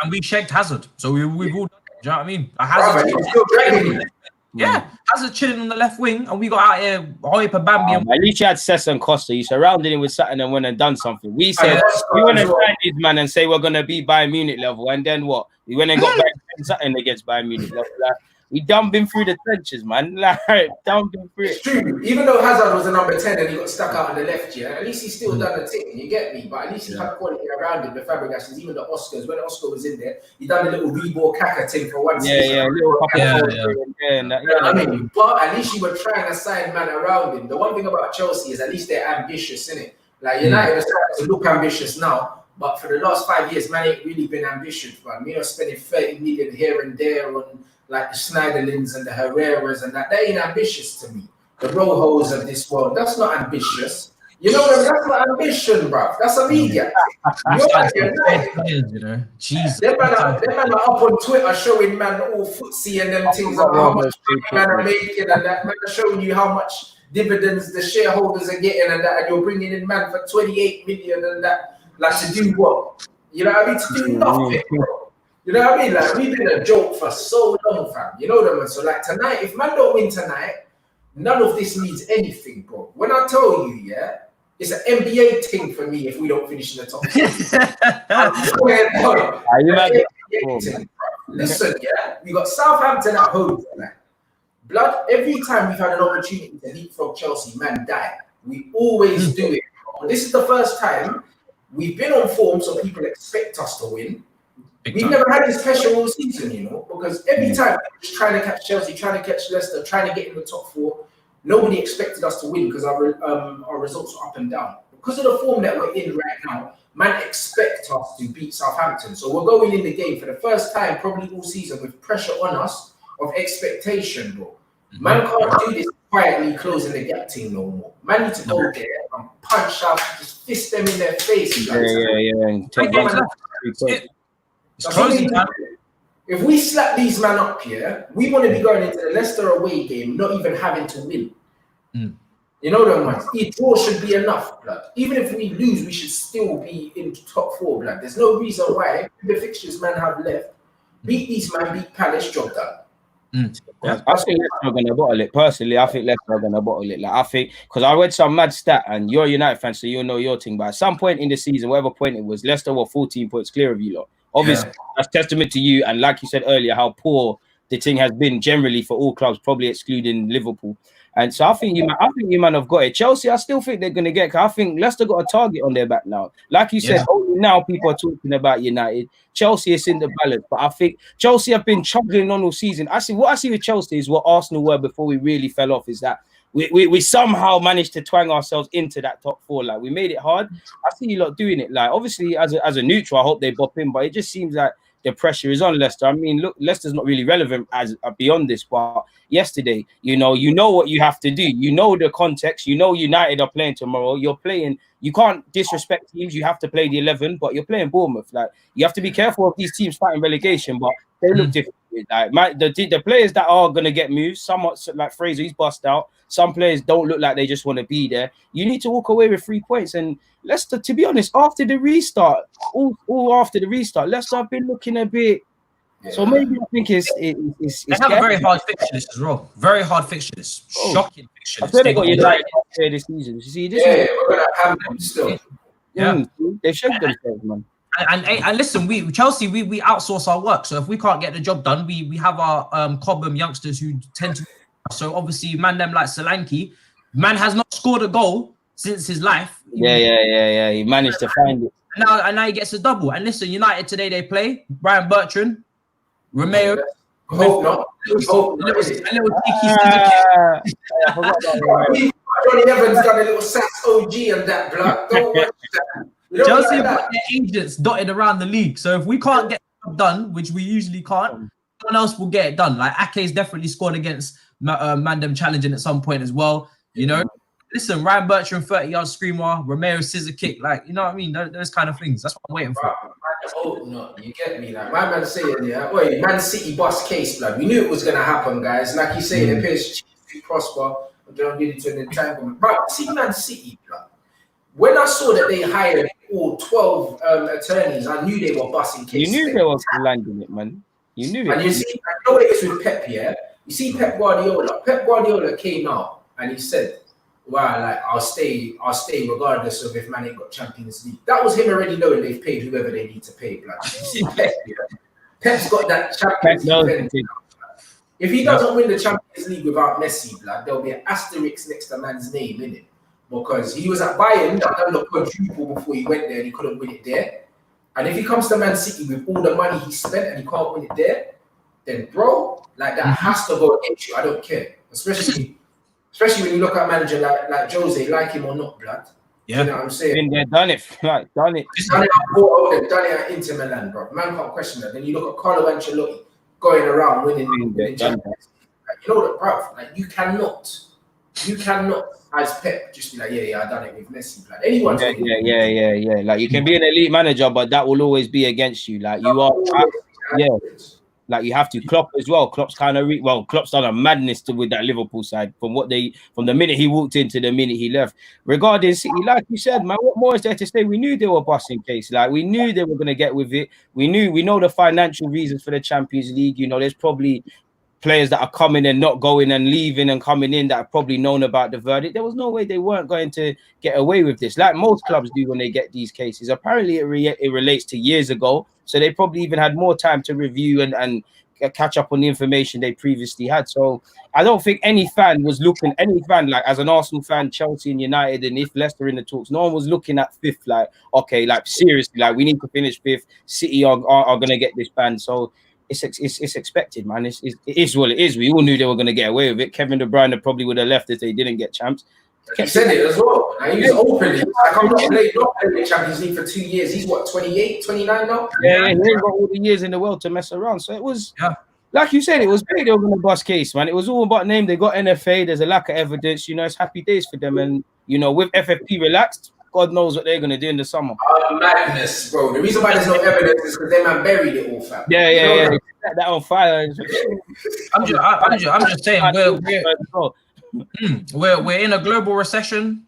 [SPEAKER 3] we shaked Hazard, so we've all done it. Do you know what I mean? Hazard, Hazard chilling on the left wing, and we got out here hyper Bambi.
[SPEAKER 2] At least you had Cesc and Costa. You surrounded him with something and went and done something. We said we want to sign these man and say we're gonna be Bayern Munich level, and then what? We went and got back something against Bayern Munich level. Like, we dumped him through the trenches, man. Like, dumped him through it.
[SPEAKER 1] It's true. Even though Hazard was a number 10 and he got stuck out on the left, at least he still done the thing. You get me? But at least he had quality around him. The Fabregas, even the Oscars. When Oscar was in there, he done a little Reebok Kaka thing for one season. I mean, but at least you were trying to sign man around him. The one thing about Chelsea is at least they're ambitious, innit? Like, United are starting to look ambitious now. But for the last 5 years, man ain't really been ambitious, man. You know, spending 30 million here and there on like the Schneiderlins and the Herreras and that ain't ambitious to me. The Rohos of this world, that's not ambitious. You know what I mean? That's not ambition, bro. That's a media.
[SPEAKER 3] Jesus.
[SPEAKER 1] Them man are up on Twitter showing man all footsie and them things about how much man are making and that. Man are showing you how much dividends the shareholders are getting and that, and you're bringing in man for 28 million and that. Like, to do what? You know what I mean? To do nothing, bro. You know what I mean? Like, we've been a joke for so long, fam. You know what I mean? So, like, tonight, if man don't win tonight, none of this means anything, bro. When I tell you, it's an NBA thing for me if we don't finish in the top 10. Listen, we got Southampton at home tonight. Blood, every time we've had an opportunity to leapfrog Chelsea, man, die. We always do it, bro. This is the first time we've been on form, so people expect us to win. We've never had this pressure all season, you know, because every time we're just trying to catch Chelsea, trying to catch Leicester, trying to get in the top 4, nobody expected us to win because our results were up and down. Because of the form that we're in right now, man expect us to beat Southampton. So we're going in the game for the first time, probably all season, with pressure on us of expectation, bro. Man can't do this quietly closing the gap team no more. Man need to go there and punch out, just fist them in their face.
[SPEAKER 2] And take
[SPEAKER 1] if we slap these man up here, we want to be going into the Leicester away game, not even having to win. You know what I mean? A draw should be enough, blood. Even if we lose, we should still be in top 4, blood. There's no reason why the fixtures man have left. Beat these man, beat Palace, job done.
[SPEAKER 2] I think Leicester are going to bottle it. Personally, I think Leicester are going to bottle it. Like, I think, because I read some mad stat, and you're a United fan, so you'll know your thing. But at some point in the season, whatever point it was, Leicester were 14 points clear of you lot. Obviously, that's testament to you, and like you said earlier, how poor the thing has been generally for all clubs, probably excluding Liverpool. And so I think you man have got it. Chelsea, I still think they're going to get. I think Leicester got a target on their back now. Like you said, only now people are talking about United. Chelsea is in the balance, but I think Chelsea have been chugging on all season. What I see with Chelsea is what Arsenal were before we really fell off. Is that we somehow managed to twang ourselves into that top 4. Like, we made it hard. I see you lot doing it. Like, obviously, as a neutral, I hope they bop in, but it just seems like the pressure is on Leicester. I mean, look, Leicester's not really relevant as beyond this, but yesterday, you know what you have to do. You know the context. You know United are playing tomorrow. You're playing. You can't disrespect teams. You have to play the 11, but you're playing Bournemouth. Like, you have to be careful of these teams fighting relegation, but they look different. Like, the players that are going to get moved, somewhat like Fraser, he's bust out. Some players don't look like they just want to be there. You need to walk away with 3 points. And Leicester, to be honest, after the restart, all after the restart, Leicester have been looking a bit So maybe I think it's
[SPEAKER 3] They have a very hard fixture list as well. Very hard fixture list. Shocking fixture
[SPEAKER 2] I
[SPEAKER 3] list.
[SPEAKER 2] feel they got United this season. You see, this
[SPEAKER 1] we're gonna have them still.
[SPEAKER 2] they showed themselves, man.
[SPEAKER 3] And listen, we Chelsea we outsource our work. So if we can't get the job done, we have our Cobham youngsters who tend to. So obviously, man, them like Solanke, man has not scored a goal since his life.
[SPEAKER 2] Yeah. He managed to find it.
[SPEAKER 3] And now he gets a double. And listen, United today they play Brian Bertrand, Romeo.
[SPEAKER 1] Hope not. Hope not.
[SPEAKER 3] A little cheeky scissor kick.
[SPEAKER 2] I forgot about that.
[SPEAKER 1] Johnny Evans done a little sass OG and that blood. Don't watch that.
[SPEAKER 3] Chelsea got their agents dotted around the league. So if we can't get it done, which we usually can't, someone else will get it done. Like Ake's definitely scored against Mandem challenging at some point as well. You know, listen, Ryan Bertrand 30-yard screamer, Romeo scissor kick, like you know what I mean? Those kind of things. That's what I'm waiting for.
[SPEAKER 1] Oh no, you get me. Like my man saying, wait, Man City bus case, blood. We knew it was gonna happen, guys. Like you say, the PSG to prosper, but they don't get into an entanglement. But see, Man City, blood. When I saw that they hired all 12 attorneys, I knew they were busting cases.
[SPEAKER 2] You knew they were landing it, man. You knew it.
[SPEAKER 1] And you see, I know what it is with Pep, yeah? You see Pep Guardiola. Pep Guardiola came out and he said, wow, like I'll stay regardless of if man ain't got Champions League. That was him already knowing they've paid whoever they need to pay, blood. You see Pep, yeah? Pep's got that Champions League. If he doesn't win the Champions League without Messi, blood, there'll be an asterisk next to man's name, innit? Because he was at Bayern, that done the quadruple before he went there and he couldn't win it there. And if he comes to Man City with all the money he spent and he can't win it there, then bro, like that has to go against you. I don't care. Especially when you look at a manager like Jose, like him or not, blood.
[SPEAKER 2] Yeah.
[SPEAKER 1] You know what I'm saying?
[SPEAKER 2] Been there, done it. Like, done it.
[SPEAKER 1] Done it at Porto, they've done it at Inter Milan, bro. Man can't question that. Then you look at Carlo Ancelotti going around winning Champions League. Like, you know what, bro? Like you cannot, as Pep, just be like, yeah, I done it with Messi. Like anyone.
[SPEAKER 2] Yeah. Like you can be an elite manager, but that will always be against you. Like you are, like you have to. Klopp as well. Klopp's kind of Klopp's done a madness with that Liverpool side from the minute he walked in to the minute he left. Regarding City, like you said, man, what more is there to say? We knew they were busting case. Like we knew they were going to get with it. We know the financial reasons for the Champions League. You know, there's probably players that are coming and not going and leaving and coming in that have probably known about the verdict. There was no way they weren't going to get away with this, like most clubs do when they get these cases. Apparently, it relates to years ago, so they probably even had more time to review and catch up on the information they previously had. So I don't think any fan, like as an Arsenal fan, Chelsea and United, and if Leicester in the talks, no one was looking at fifth, like, okay, like seriously, like we need to finish fifth. City are going to get this banned. So it's expected, man. It is what it is. We all knew they were going to get away with it. Kevin De Bruyne probably would have left if they didn't get champs.
[SPEAKER 1] He said it as well. He was openly like, I'm not playing the Champions League for 2 years. He's what, 28, 29 now?
[SPEAKER 2] Yeah, he ain't got all the years in the world to mess around. So it was, like you said, it was big. They were going to bust case, man. It was all about name. They got NFA. There's a lack of evidence. You know, it's happy days for them. And, you know, with FFP relaxed, God knows what they're going to do in the summer.
[SPEAKER 1] Madness, bro. The reason why there's no evidence is because they man buried it all, fam.
[SPEAKER 2] Yeah. That on fire.
[SPEAKER 3] I'm just saying, we're in a global recession.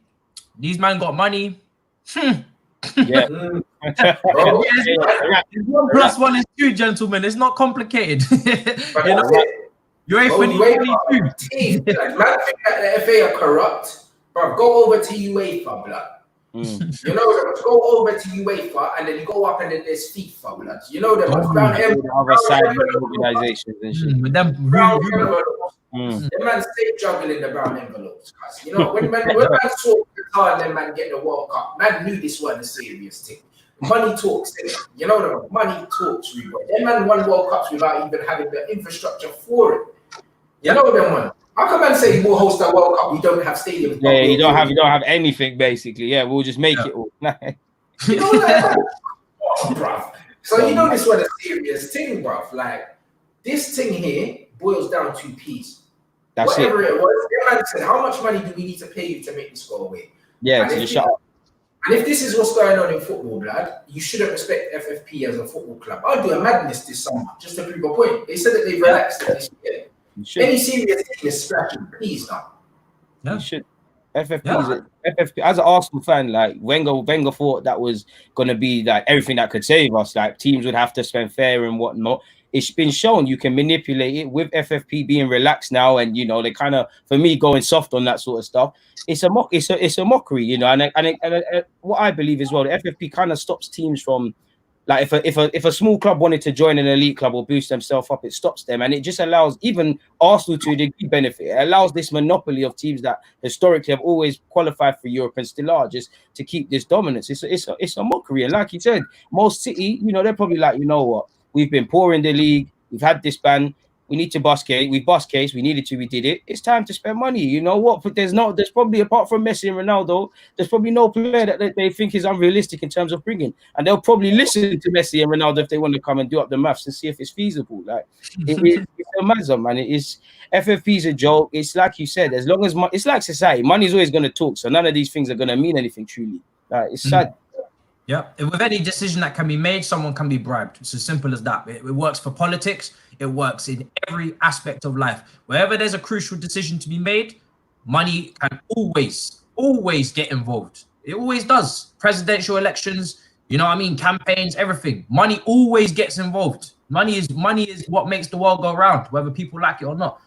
[SPEAKER 3] These men got money.
[SPEAKER 2] Yeah.
[SPEAKER 3] 1 + 1 is 2, gentlemen. It's not complicated. You know, UEFA need 22.
[SPEAKER 1] Like, man think that the FA are corrupt, bro. Go over to UEFA, blood. You know, go over to UEFA and then you go up and then there's FIFA, blood. You know them
[SPEAKER 2] other side organizations and shit.
[SPEAKER 3] With them
[SPEAKER 1] the man stay juggling the brown envelopes, guys. You know, when man saw Qatar and then man get the World Cup, man knew this wasn't a serious thing. Money talks, you know the money talks, really. That man won World Cups without even having the infrastructure for it. You know them, man. How come man say we'll host a World Cup? We don't have stadiums.
[SPEAKER 2] Yeah, you don't have anything basically. Yeah, we'll just make it all.
[SPEAKER 1] You know that, bruv. So you know this was a serious thing, bruv. Like this thing here boils down to peace.
[SPEAKER 2] That's
[SPEAKER 1] whatever it was. The man said, "How much money do we need to pay you to make this go away?"
[SPEAKER 2] Yeah, to just shut up.
[SPEAKER 1] And if this is what's going on in football, blood, you shouldn't respect FFP as a football club. I'll do a madness this summer just to prove a point. They said that they've relaxed it this year. Any serious thing is scratching, please now.
[SPEAKER 2] Yeah, you should. FFP as an Arsenal fan, like Wenger thought that was gonna be like everything that could save us. Like teams would have to spend fair and whatnot. it's been shown you can manipulate it with FFP being relaxed now, and they kind of, for me, going soft on that sort of stuff. It's a mockery, and what I believe as well, the FFP kind of stops teams from, like, if a small club wanted to join an elite club or boost themselves up, it stops them, and it just allows even Arsenal to a degree benefit. It allows this monopoly of teams that historically have always qualified for Europe and still are, just to keep this dominance. It's a mockery, and like you said, most City, they're probably like, what, we've been poor in the league, we've had this ban. We need to bust case. We bust case. We needed to. We did it. It's time to spend money. You know what? But there's probably, apart from Messi and Ronaldo, there's probably no player that they think is unrealistic in terms of bringing. And they'll probably listen to Messi and Ronaldo if they want to come and do up the maths and see if it's feasible. Like, it's a mazza, man. It is. FFP is a joke. It's like you said. As long as it's like society, money's always going to talk. So none of these things are going to mean anything truly. Like, it's sad.
[SPEAKER 3] Yeah, with any decision that can be made, someone can be bribed. It's as simple as that. It works for politics. It works in every aspect of life. Wherever there's a crucial decision to be made, money can always get involved. It always does. Presidential elections, campaigns, everything. Money always gets involved. Money is what makes the world go round, whether people like it or not.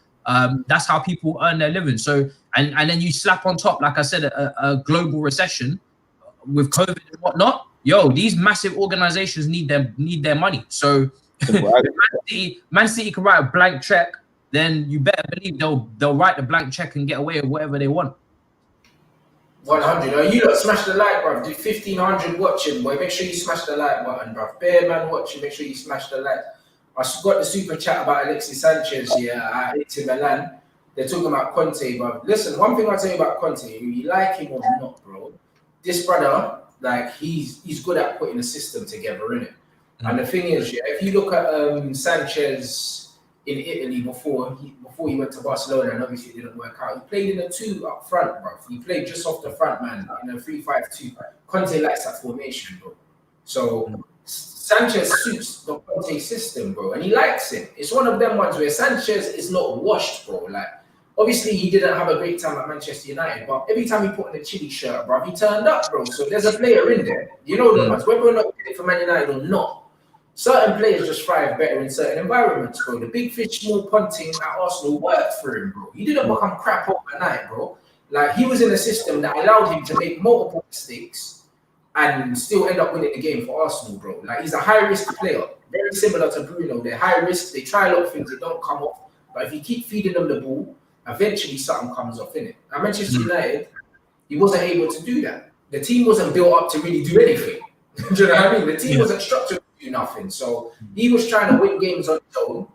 [SPEAKER 3] That's how people earn their living. So, and then you slap on top, like I said, a global recession with COVID and whatnot. These massive organizations need their money. So Man City can write a blank check, then you better believe they'll write the blank check and get away with whatever they want.
[SPEAKER 1] 100. You lot smash the like, bruv. Do 1,500 watching, boy. Make sure you smash the like button, bruv. Bear man watching, make sure you smash the like. I got the super chat about Alexis Sanchez at Inter Milan. They're talking about Conte, bruv. Listen, one thing I'll tell you about Conte, you like him or not, bro, this brother, like, he's good at putting a system together, innit? And the thing is, if you look at Sanchez in Italy before he went to Barcelona, and obviously it didn't work out, he played in a 2 up front, bro. He played just off the front, man, in a 3-5-2. Conte likes that formation, bro. So Sanchez suits the Conte system, bro, and he likes it. It's one of them ones where Sanchez is not washed, bro. Like, obviously, he didn't have a great time at Manchester United, but every time he put on the Chile shirt, bro, he turned up, bro. So there's a player in there. The ones, whether or not he did it for Man United or not, certain players just thrive better in certain environments, bro. The big fish, small punting at Arsenal worked for him, bro. He didn't become crap overnight, bro. Like, he was in a system that allowed him to make multiple mistakes and still end up winning the game for Arsenal, bro. Like, he's a high-risk player, very similar to Bruno. They're high-risk, they try a lot of things, they don't come off. But if you keep feeding them the ball, eventually something comes off, innit? At Manchester United, he wasn't able to do that. The team wasn't built up to really do anything. Do you know what I mean? The team wasn't structured to do nothing. So he was trying to win games on his own,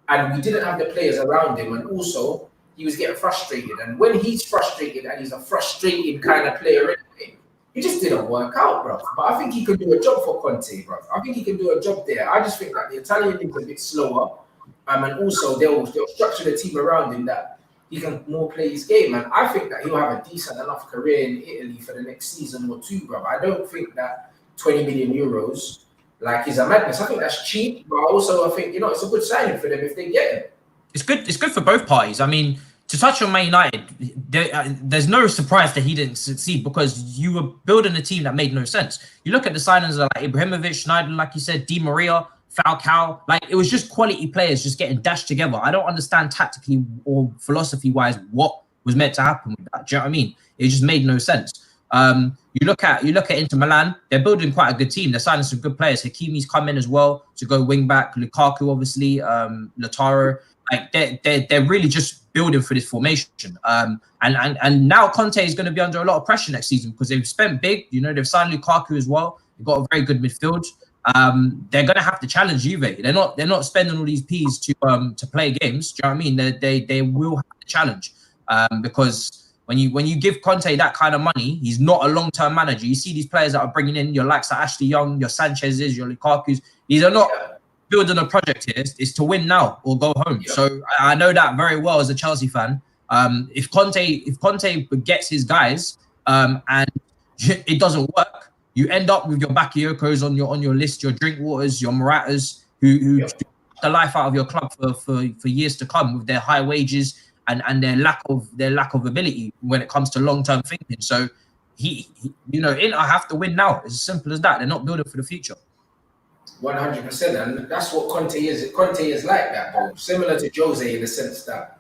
[SPEAKER 1] and we didn't have the players around him. And also, he was getting frustrated. And when he's frustrated, and he's a frustrating kind of player anyway, it just didn't work out, bro. But I think he could do a job for Conte, bro. I think he can do a job there. I just think that the Italian league is a bit slower. And also, they'll structure the team around him that he can more play his game. And I think that he'll have a decent enough career in Italy for the next season or two, bro. I don't think that 20 million euros, like, is a madness. I think that's cheap, but also I think, it's a good signing for them if they get him.
[SPEAKER 3] It's good for both parties. I mean, to touch on Man United, there's no surprise that he didn't succeed because you were building a team that made no sense. You look at the signings like Ibrahimovic, Schneider, like you said, Di Maria, Falcao, like, it was just quality players just getting dashed together. I don't understand tactically or philosophy-wise what was meant to happen with that. Do you know what I mean? It just made no sense. You look at Inter Milan, they're building quite a good team. They're signing some good players. Hakimi's come in as well to go wing back. Lukaku, obviously, Lautaro. Like, they're really just building for this formation. And now Conte is going to be under a lot of pressure next season because they've spent big. They've signed Lukaku as well. They've got a very good midfield. They're going to have to challenge Juve. They're not spending all these P's to play games. Do you know what I mean? They will have to challenge because when you give Conte that kind of money, he's not a long-term manager. You see these players that are bringing in your likes of Ashley Young, your Sanchez's, your Lukaku's. These are not building a project here. It's to win now or go home. Yeah. So I know that very well as a Chelsea fan. If Conte gets his guys and it doesn't work, you end up with your Bakayokos on your list, your Drinkwaters, your Moratas, who the life out of your club for years to come with their high wages and their lack of ability when it comes to long-term thinking. So Inter have to win now. It's as simple as that. They're not building for the future.
[SPEAKER 1] 100%, and that's what Conte is. Conte is like that, bro. Similar to Jose in the sense that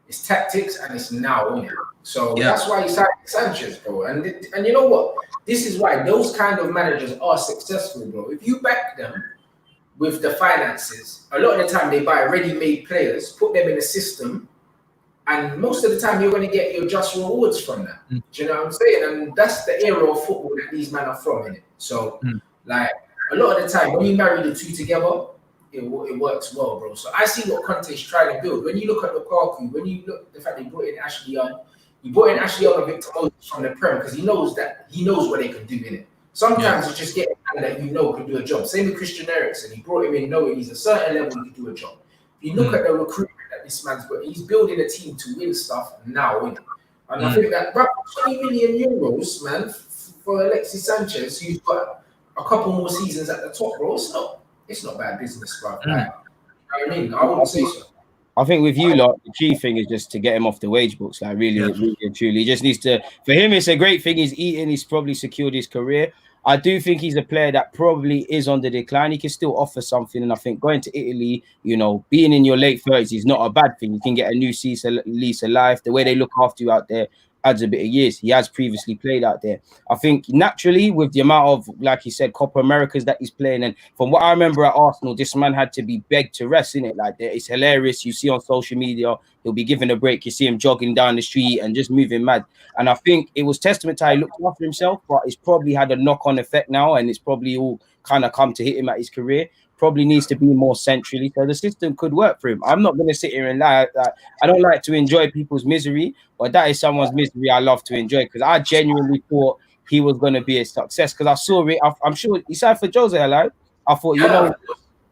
[SPEAKER 1] it's tactics and it's now, innit? So that's why he signed Sanchez, bro. And you know what? This is why those kind of managers are successful, bro. If you back them with the finances, a lot of the time they buy ready-made players, put them in a system, and most of the time you're going to get your just rewards from that. Do you know what I'm saying? And that's the era of football that these men are from, innit? So, like, a lot of the time when you marry the two together, it works well, bro. So I see what Conte's trying to build. When you look at Lukaku, when you look at the fact they brought in Ashley Young, he brought in Ashley Young and Victor Moses from the Prem because he knows what they can do in it. Sometimes it's just getting a man that you know can do a job. Same with Christian Eriksen. He brought him in knowing he's a certain level he can do a job. If you look at the recruitment that this man's got, he's building a team to win stuff now, innit? And I think that 20 million euros, man, for Alexis Sanchez, who's got a couple more seasons at the top, bro, it's not bad business, bro. Like, you know what I mean? I wouldn't say so.
[SPEAKER 2] I think with you lot, the key thing is just to get him off the wage books, like really and truly. He just needs to, for him, it's a great thing. He's eating, he's probably secured his career. I do think he's a player that probably is on the decline. He can still offer something. And I think going to Italy, you know, being in your late 30s is not a bad thing. You can get a new lease of life. The way they look after you out there adds a bit of years. He has previously played out there. I think naturally with the amount of, like he said, Copa Americas that he's playing, and from what I remember at Arsenal, this man had to be begged to rest in it. Like, it's hilarious. You see on social media, he'll be given a break. You see him jogging down the street and just moving mad. And I think it was testament to how he looked after himself, but it's probably had a knock-on effect now, and it's probably all kind of come to hit him at his career. Probably needs to be more centrally, so the system could work for him. I'm not going to sit here and lie. I don't like to enjoy people's misery, but that is someone's misery I love to enjoy, because I genuinely thought he was going to be a success, because I saw it. I'm sure he signed for Jose. I thought, you know,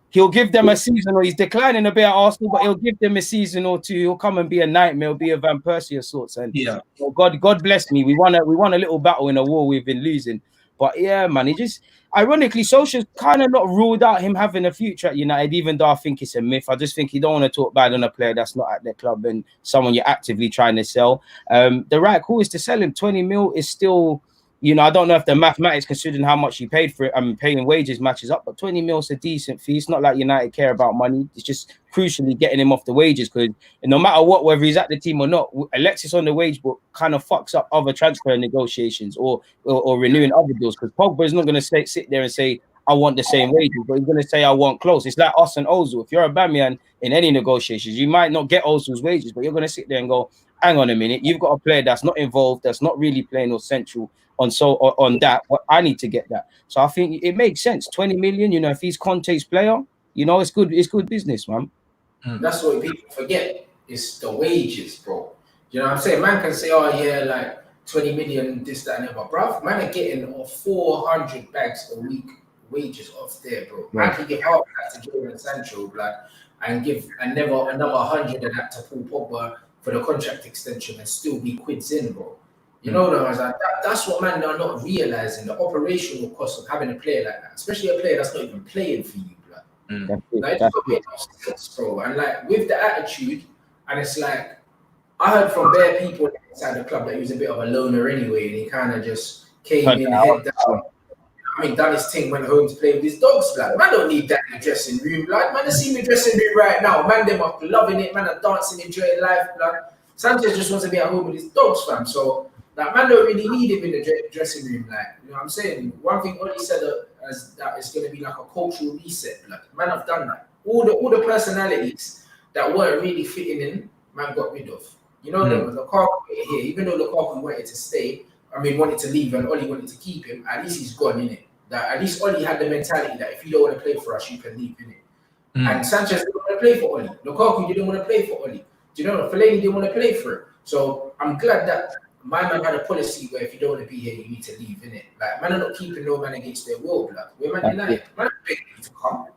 [SPEAKER 2] he'll give them a season, or he's declining a bit at Arsenal, but he'll give them a season or two. He'll come and be a nightmare, he'll be a Van Persie of sorts. And well, God bless me. We won a little battle in a war we've been losing. But yeah, man, he just, ironically, Solskjaer's kind of not ruled out him having a future at United, even though I think it's a myth. I just think you don't want to talk bad on a player that's not at their club and someone you're actively trying to sell. The right call is to sell him. 20 mil is still, you know, I don't know if the mathematics, considering how much you paid for it, paying wages matches up, but 20 mil is a decent fee. It's not like United care about money. It's just crucially getting him off the wages, because no matter what, whether he's at the team or not, Alexis on the wage book kind of fucks up other transfer negotiations or renewing other deals, because Pogba is not going to sit there and say, I want the same wages, but he's going to say, I want close. It's like us and Ozil. If you're a Aubameyang in any negotiations, you might not get Ozil's wages, but you're going to sit there and go, hang on a minute, you've got a player that's not involved, that's not really playing or central on that. Well, I need to get that. So I think it makes sense. 20 million, you know, if he's Conte's player, you know, it's good business, man.
[SPEAKER 1] That's what people forget. It's the wages, bro. You know what I'm saying? Man can say, oh yeah, like 20 million, this, that, and that, but bruv, man are getting 400 bags a week wages off there, bro. Man can give half that to Jadon Sancho, blood, and give another 100 of that to Paul Pogba for the contract extension and still be quids in, bro. You know what I was like? That's what man are not realizing, the operational cost of having a player like that, especially a player that's not even playing for you, blood. Like, it's sense, bro. And like with the attitude, and it's like I heard from bare people inside the club that he was a bit of a loner anyway, and he kind of just came in head down. I mean, done his thing, went home to play with his dogs, blood. Man don't need that in the dressing room, blood. Man, I see me dressing room right now. Man, them are loving it. Man, are dancing, enjoying life, blood. Sanchez just wants to be at home with his dogs, fam. So that man don't really need him in the dressing room, like, you know what I'm saying? One thing Oli said as that it's going to be like a cultural reset, like, man, I've done that. All the personalities that weren't really fitting in, man got rid of. You know, Lukaku here, even though Lukaku wanted to stay, wanted to leave, and Oli wanted to keep him, at least he's gone, innit? That at least Oli had the mentality that if you don't want to play for us, you can leave, innit? And Sanchez didn't want to play for Oli. Lukaku didn't want to play for Oli. Do you know, Fellaini didn't want to play for him. So I'm glad that my man had a policy where if you don't want to be here, you need to leave, innit? Like, man are not keeping no man against their will, blood. We're Man United. Man are begging you to come.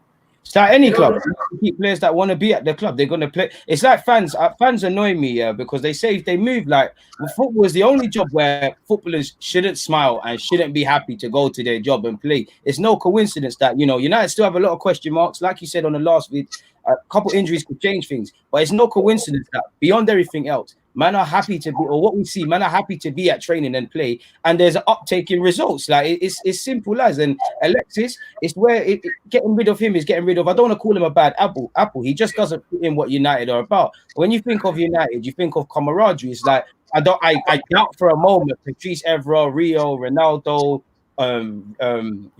[SPEAKER 2] It's like any club. You keep players that want to be at the club. They're going to play. It's like fans. Fans annoy me, because they say if they move, like, football is the only job where footballers shouldn't smile and shouldn't be happy to go to their job and play. It's no coincidence that, you know, United still have a lot of question marks. Like you said on the last vid, a couple injuries could change things, but it's no coincidence that beyond everything else, man are happy to be, or what we see, man are happy to be at training and play, and there's an uptake in results. Like it's simple as. And Alexis, it's where getting rid of him is getting rid of. I don't want to call him a bad apple. He just doesn't fit in what United are about. When you think of United, you think of camaraderie. It's like I doubt for a moment Patrice Evra, Rio, Ronaldo,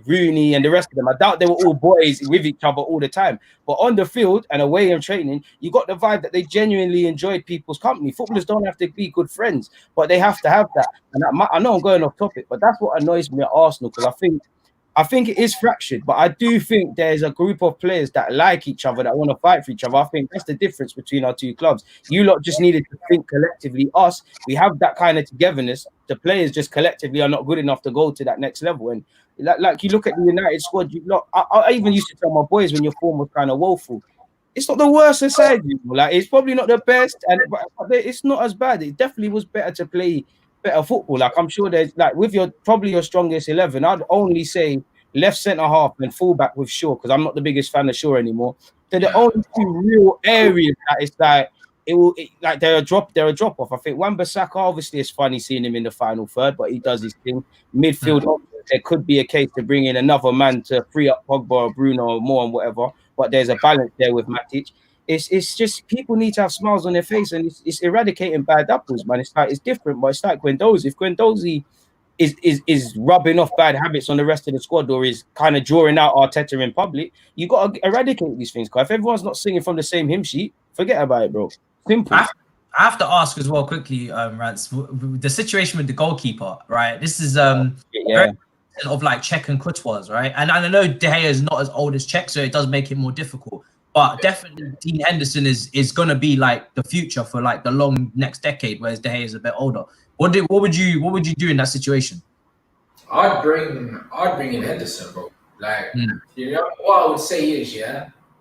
[SPEAKER 2] Rooney, and the rest of them. I doubt they were all boys with each other all the time. But on the field and away in training, you got the vibe that they genuinely enjoyed people's company. Footballers don't have to be good friends, but they have to have that. And I know I'm going off topic, but that's what annoys me at Arsenal, because I think it is fractured, but I do think there's a group of players that like each other, that want to fight for each other. I think that's the difference between our two clubs. You lot just needed to think collectively. Us, we have that kind of togetherness. The players just collectively are not good enough to go to that next level. And like you look at the United squad, I even used to tell my boys when your form was kind of woeful, it's not the worst aside. Like, it's probably not the best, but it's not as bad. It definitely was better to play better football. Like, I'm sure there's, like, with your strongest 11, I'd only say left centre half and fullback with Shaw, because I'm not the biggest fan of Shaw anymore. They're the only two real areas that it's like they're a drop off. I think Wan-Bissaka, obviously it's funny seeing him in the final third, but he does his thing. Midfield, there could be a case to bring in another man to free up Pogba or Bruno or more and whatever, but there's a balance there with Matic. It's just people need to have smiles on their face, and it's eradicating bad apples, man. It's different, but it's like Guendouzi. If Guendouzi is rubbing off bad habits on the rest of the squad, or is kind of drawing out Arteta in public, you got to eradicate these things. Because if everyone's not singing from the same hymn sheet, forget about it, bro. Simple.
[SPEAKER 3] I have to ask as well quickly, Rants, the situation with the goalkeeper, right? This is very of like Czech and Courtois, right? And I know De Gea is not as old as Czech, so it does make it more difficult. But definitely, Dean Henderson is gonna be like the future for like the long next decade, whereas De Gea is a bit older. What would you do in that situation?
[SPEAKER 1] I'd bring in Henderson, bro. Like, you know what I would say is,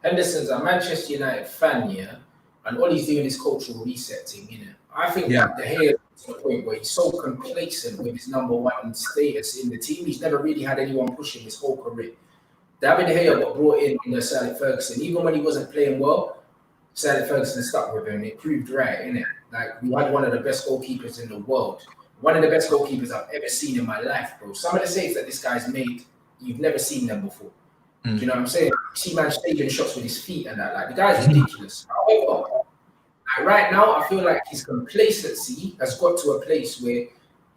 [SPEAKER 1] Henderson's a Manchester United fan, and all he's doing is cultural resetting, I think that De Gea is to the point where he's so complacent with his number one status in the team. He's never really had anyone pushing his whole career. David De Gea got brought in under Sir Alex Ferguson. Even when he wasn't playing well, Sir Alex Ferguson stuck with him. It proved right, innit? Like, we had one of the best goalkeepers in the world. One of the best goalkeepers I've ever seen in my life, bro. Some of the saves that this guy's made, you've never seen them before. Do you know what I'm saying? You see man taking shots with his feet and that. Like, the guy's ridiculous. However, like, right now, I feel like his complacency has got to a place where,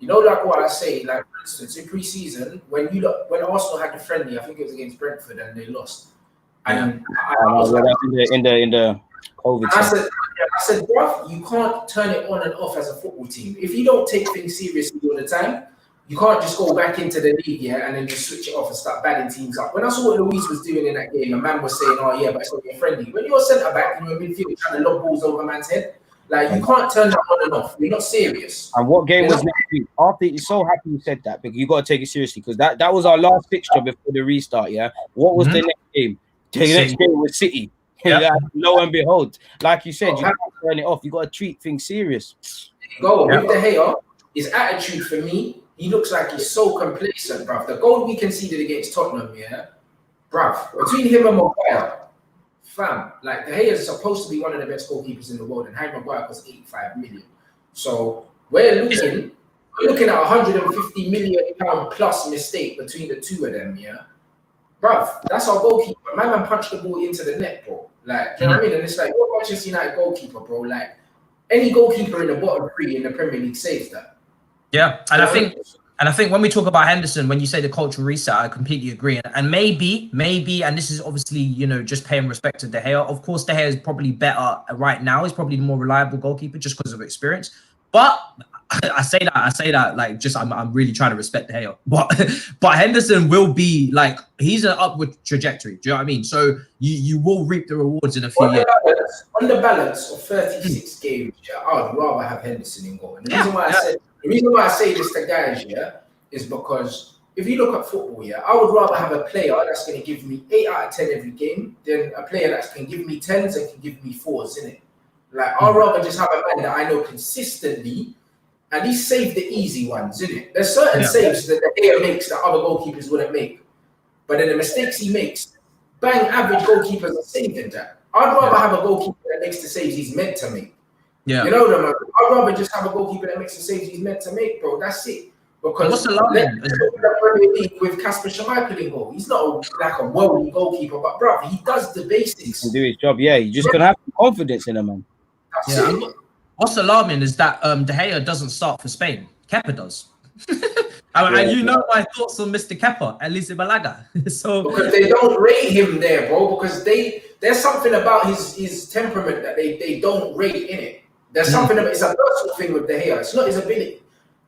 [SPEAKER 1] like what I say, like, for instance, in pre-season, when Arsenal had the friendly, I think it was against Brentford, and they lost. And I was like,
[SPEAKER 2] in the COVID.
[SPEAKER 1] I said, bruv, you can't turn it on and off as a football team. If you don't take things seriously all the time, you can't just go back into the league, and then just switch it off and start batting teams up. When I saw what Luis was doing in that game, a man was saying, oh yeah, but it's only friendly. When you're a centre-back and you're in midfield trying to lob balls over a man's head, like, you can't turn that on and off. You're not serious.
[SPEAKER 2] And what game was next week? Arthur is so happy you said that, because you got to take it seriously, because that was our last fixture before the restart, What was the next game? The next game was City. Lo and behold, like you said, you can't turn it off. You got to treat things serious.
[SPEAKER 1] With De Gea, his attitude for me, he looks like he's so complacent, bruv. The goal we conceded against Tottenham, bruv, between him and Maguire, fam, like, De Gea is supposed to be one of the best goalkeepers in the world, and Harry Maguire costs 85 million. So we're looking at £150 million plus mistake between the two of them, Bruv, that's our goalkeeper. My man punched the ball into the net, bro. Like, do you know what I mean? And it's like, you're Manchester United goalkeeper, bro. Like, any goalkeeper in the bottom three in the Premier League saves that.
[SPEAKER 3] Yeah, and I think when we talk about Henderson, when you say the cultural reset, I completely agree. And maybe, and this is obviously, just paying respect to De Gea. Of course, De Gea is probably better right now. He's probably the more reliable goalkeeper just because of experience. But I say that like, just I'm really trying to respect De Gea. But Henderson will be like, he's an upward trajectory. Do you know what I mean? So you will reap the rewards in a few years.
[SPEAKER 1] On the balance of 36 games, I would rather have Henderson in goal. And the reason why I say this to guys, is because if you look at football, I would rather have a player that's going to give me 8 out of 10 every game than a player that can give me 10s and can give me 4s, innit? Like, I'd rather just have a man that I know consistently, and he saved the easy ones, innit? There's certain saves that the player makes that other goalkeepers wouldn't make. But then the mistakes he makes, average goalkeepers are saving that. I'd rather have a goalkeeper that makes the saves he's meant to make.
[SPEAKER 3] Yeah.
[SPEAKER 1] You know them. I'd rather just have a goalkeeper that makes the saves he's meant to make, bro. That's it. Because
[SPEAKER 3] what's alarming?
[SPEAKER 1] the Premier League with Kasper Schmeichel in goal. He's not like a worldly goalkeeper, but bro, he does the basics.
[SPEAKER 2] He can do his job. Yeah, you just gonna have confidence in him, man.
[SPEAKER 1] That's it.
[SPEAKER 3] What's alarming is that De Gea doesn't start for Spain. Kepa does. And you know my thoughts on Mr. Kepa, at least in Malaga. So
[SPEAKER 1] because they don't rate him there, bro. Because there's something about his temperament that they don't rate in it. There's something about it's a personal thing with De Gea. It's not his ability.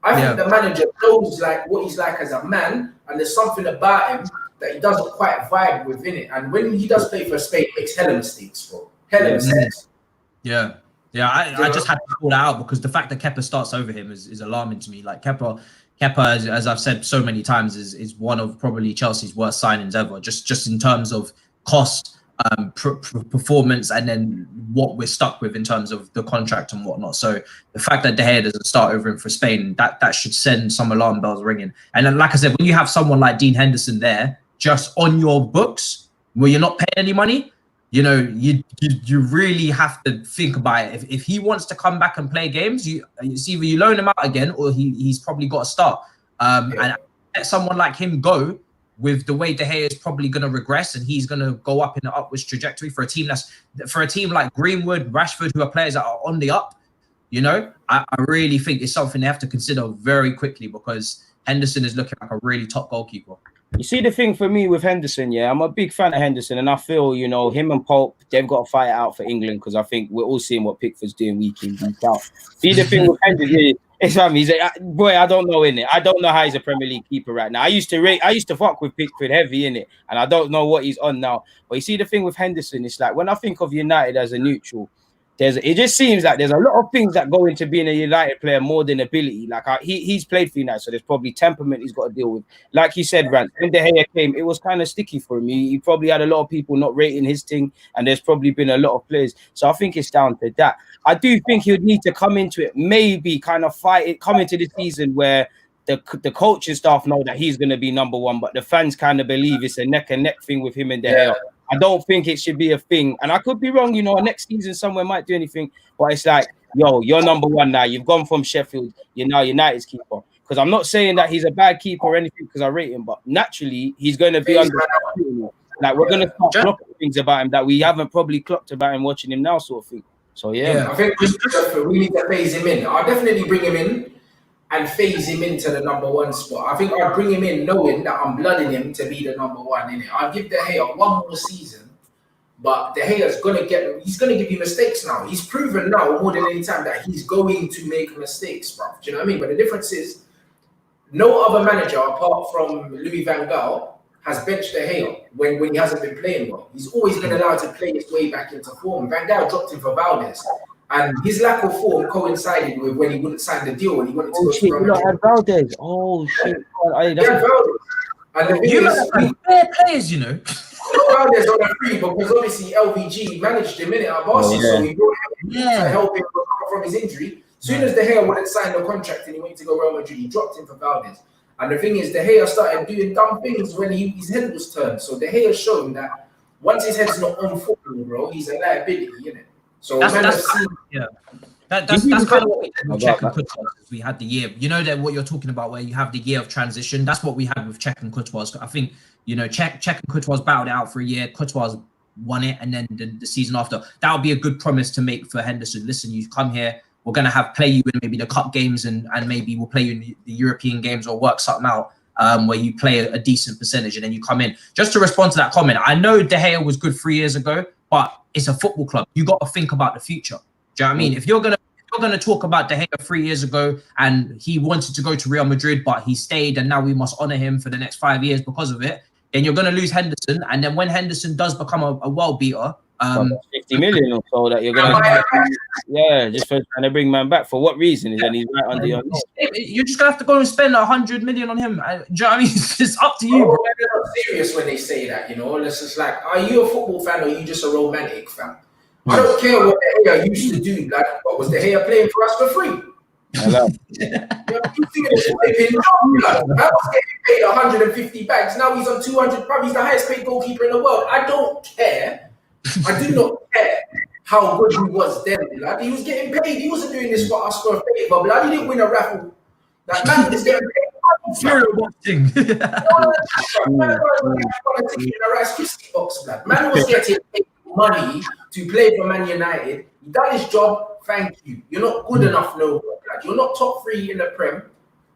[SPEAKER 1] I think the manager knows like what he's like as a man, and there's something about him that he doesn't quite vibe within it. And when he does play for Spain, he makes hella mistakes, bro. Hella mistakes.
[SPEAKER 3] Yeah. I just had to call that out because the fact that Kepa starts over him is alarming to me. Like Kepa, as I've said so many times, is one of probably Chelsea's worst signings ever. Just in terms of cost, performance, and then what we're stuck with in terms of the contract and whatnot. So the fact that De Gea doesn't start over him for Spain, that should send some alarm bells ringing. And then, like I said, when you have someone like Dean Henderson there, just on your books, where you're not paying any money, you know, you really have to think about it. If he wants to come back and play games, it's either you loan him out again or he's probably got to start. And let someone like him go with the way De Gea is probably going to regress and he's going to go up in an upwards trajectory for a team like Greenwood, Rashford, who are players that are on the up. You know, I really think it's something they have to consider very quickly because Henderson is looking like a really top goalkeeper.
[SPEAKER 2] You see the thing for me with Henderson, I'm a big fan of Henderson, and I feel, you know, him and Pope, they've got to fight it out for England because I think we're all seeing what Pickford's doing week in, week out. See the thing with Henderson, it's funny. He's like, boy, I don't know innit. I don't know how he's a Premier League keeper right now. I used to fuck with Pickford heavy innit, and I don't know what he's on now. But you see the thing with Henderson, it's like when I think of United as a neutral, it just seems like there's a lot of things that go into being a United player more than ability. Like he's played for United, so there's probably temperament he's got to deal with. Like you said, Rants, when De Gea came, it was kind of sticky for him. He probably had a lot of people not rating his thing, and there's probably been a lot of players. So I think it's down to that. I do think he'd need to come into it, maybe kind of fight it, come into the season where the coaching staff know that he's going to be number one, but the fans kind of believe it's a neck and neck thing with him and De Gea. I don't think it should be a thing. And I could be wrong, you know, next season somewhere might do anything, but it's like, yo, you're number one now. You've gone from Sheffield. You're now United's keeper. Because I'm not saying that he's a bad keeper or anything because I rate him, but naturally he's going to be under like we're going to start clocking things about him that we haven't probably clocked about him watching him now sort of thing. So,
[SPEAKER 1] I think we need to phase him in. I'll definitely bring him in and phase him into the number one spot. I think I'd bring him in knowing that I'm blooding him to be the number one, innit? I'll give De Gea one more season, but De Gea's he's gonna give you mistakes now. He's proven now more than any time that he's going to make mistakes, bro. Do you know what I mean? But the difference is no other manager apart from Louis van Gaal has benched De Gea when he hasn't been playing well. He's always been allowed to play his way back into form. Van Gaal dropped him for Valdez. And his lack of form coincided with when he wouldn't sign the deal and he wanted to go to Real Madrid.
[SPEAKER 2] Valdez. Oh shit!
[SPEAKER 1] Valdez. And the thing
[SPEAKER 3] is, fair players, you know.
[SPEAKER 1] Valdez on a free because obviously LVG managed him in it at Barca, so he brought him to help him recover from his injury. As soon as De Gea wouldn't sign the contract and he went to go Real Madrid, he dropped him for Valdez. And the thing is, De Gea started doing dumb things when his head was turned. So De Gea's shown that once his head's not on football, bro, he's a liability, isn't it? So
[SPEAKER 3] that's kind of what we had with Czech and Courtois. We had the year, you know, that what you're talking about, where you have the year of transition. That's what we had with Czech and Courtois. I think, you know, Czech and Courtois battled it out for a year. Courtois won it, and then the season after, that would be a good promise to make for Henderson. Listen, you've come here. We're gonna play you in maybe the cup games, and maybe we'll play you in the European games or work something out. Where you play a decent percentage and then you come in. Just to respond to that comment, I know De Gea was good 3 years ago, but it's a football club. You got to think about the future. Do you know what I mean? If you're gonna talk about De Gea 3 years ago and he wanted to go to Real Madrid, but he stayed and now we must honor him for the next 5 years because of it, then you're gonna lose Henderson. And then when Henderson does become a world beater,
[SPEAKER 2] 50 million or so that you're gonna just for trying to bring man back. For what reason? And he's right under your list.
[SPEAKER 3] You're just gonna have to go and spend 100 million on him. Do you know what I mean? It's up to you, bro.
[SPEAKER 1] They're not serious when they say that, you know. It's just like, are you a football fan or are you just a romantic fan? I don't care what De Gea used to do. Like, what was De Gea playing for us for free?
[SPEAKER 2] Hello.
[SPEAKER 1] You I was getting paid 150 bags. Now he's on 200. Probably he's the highest paid goalkeeper in the world. I don't care. I do not care how good he was then, blood. He was getting paid. He wasn't doing this for us for a favour, blood. He didn't win a raffle. That man was getting paid.
[SPEAKER 3] Serial boxing.
[SPEAKER 1] Man was getting paid money to play for Man United. He done his job. Thank you. You're not good enough, no more, blood. You're not top 3 in the Prem.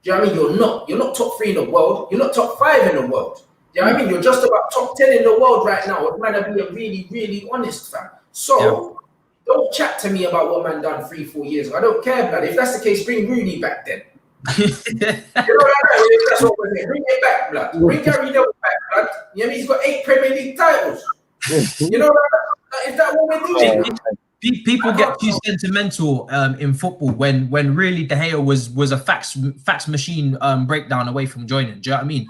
[SPEAKER 1] Do you know what I mean? You're not top 3 in the world. You're not top 5 in the world. Do you know what I mean? You're just about top 10 in the world right now. Man, I'm being really, really honest, fam. So don't chat to me about what man done 3-4 years ago. I don't care, blood. If that's the case, bring Rooney back then. You know what I mean? That's what we're saying. Bring it back, blood. Bring Gary Neville back, blood. You know what I mean? He's got 8 Premier League titles. You know what I mean? Is that what we're doing?
[SPEAKER 3] People get too sentimental in football when really De Gea was a fax machine breakdown away from joining. Do you know what I mean?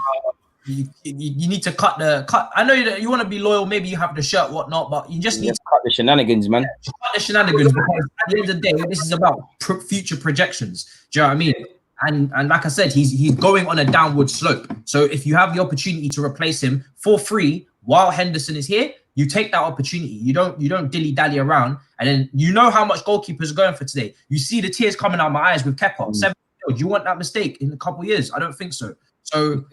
[SPEAKER 3] You need to cut. I know that you want to be loyal. Maybe you have the shirt, whatnot, but you just need to
[SPEAKER 2] cut the shenanigans, man.
[SPEAKER 3] Cut the shenanigans, because at the end of the day, this is about future projections. Do you know what I mean? And like I said, he's going on a downward slope. So if you have the opportunity to replace him for free while Henderson is here, you take that opportunity. You don't dilly-dally around. And then you know how much goalkeepers are going for today. You see the tears coming out of my eyes with Kepa. 7 Do you want that mistake in a couple of years? I don't think so. So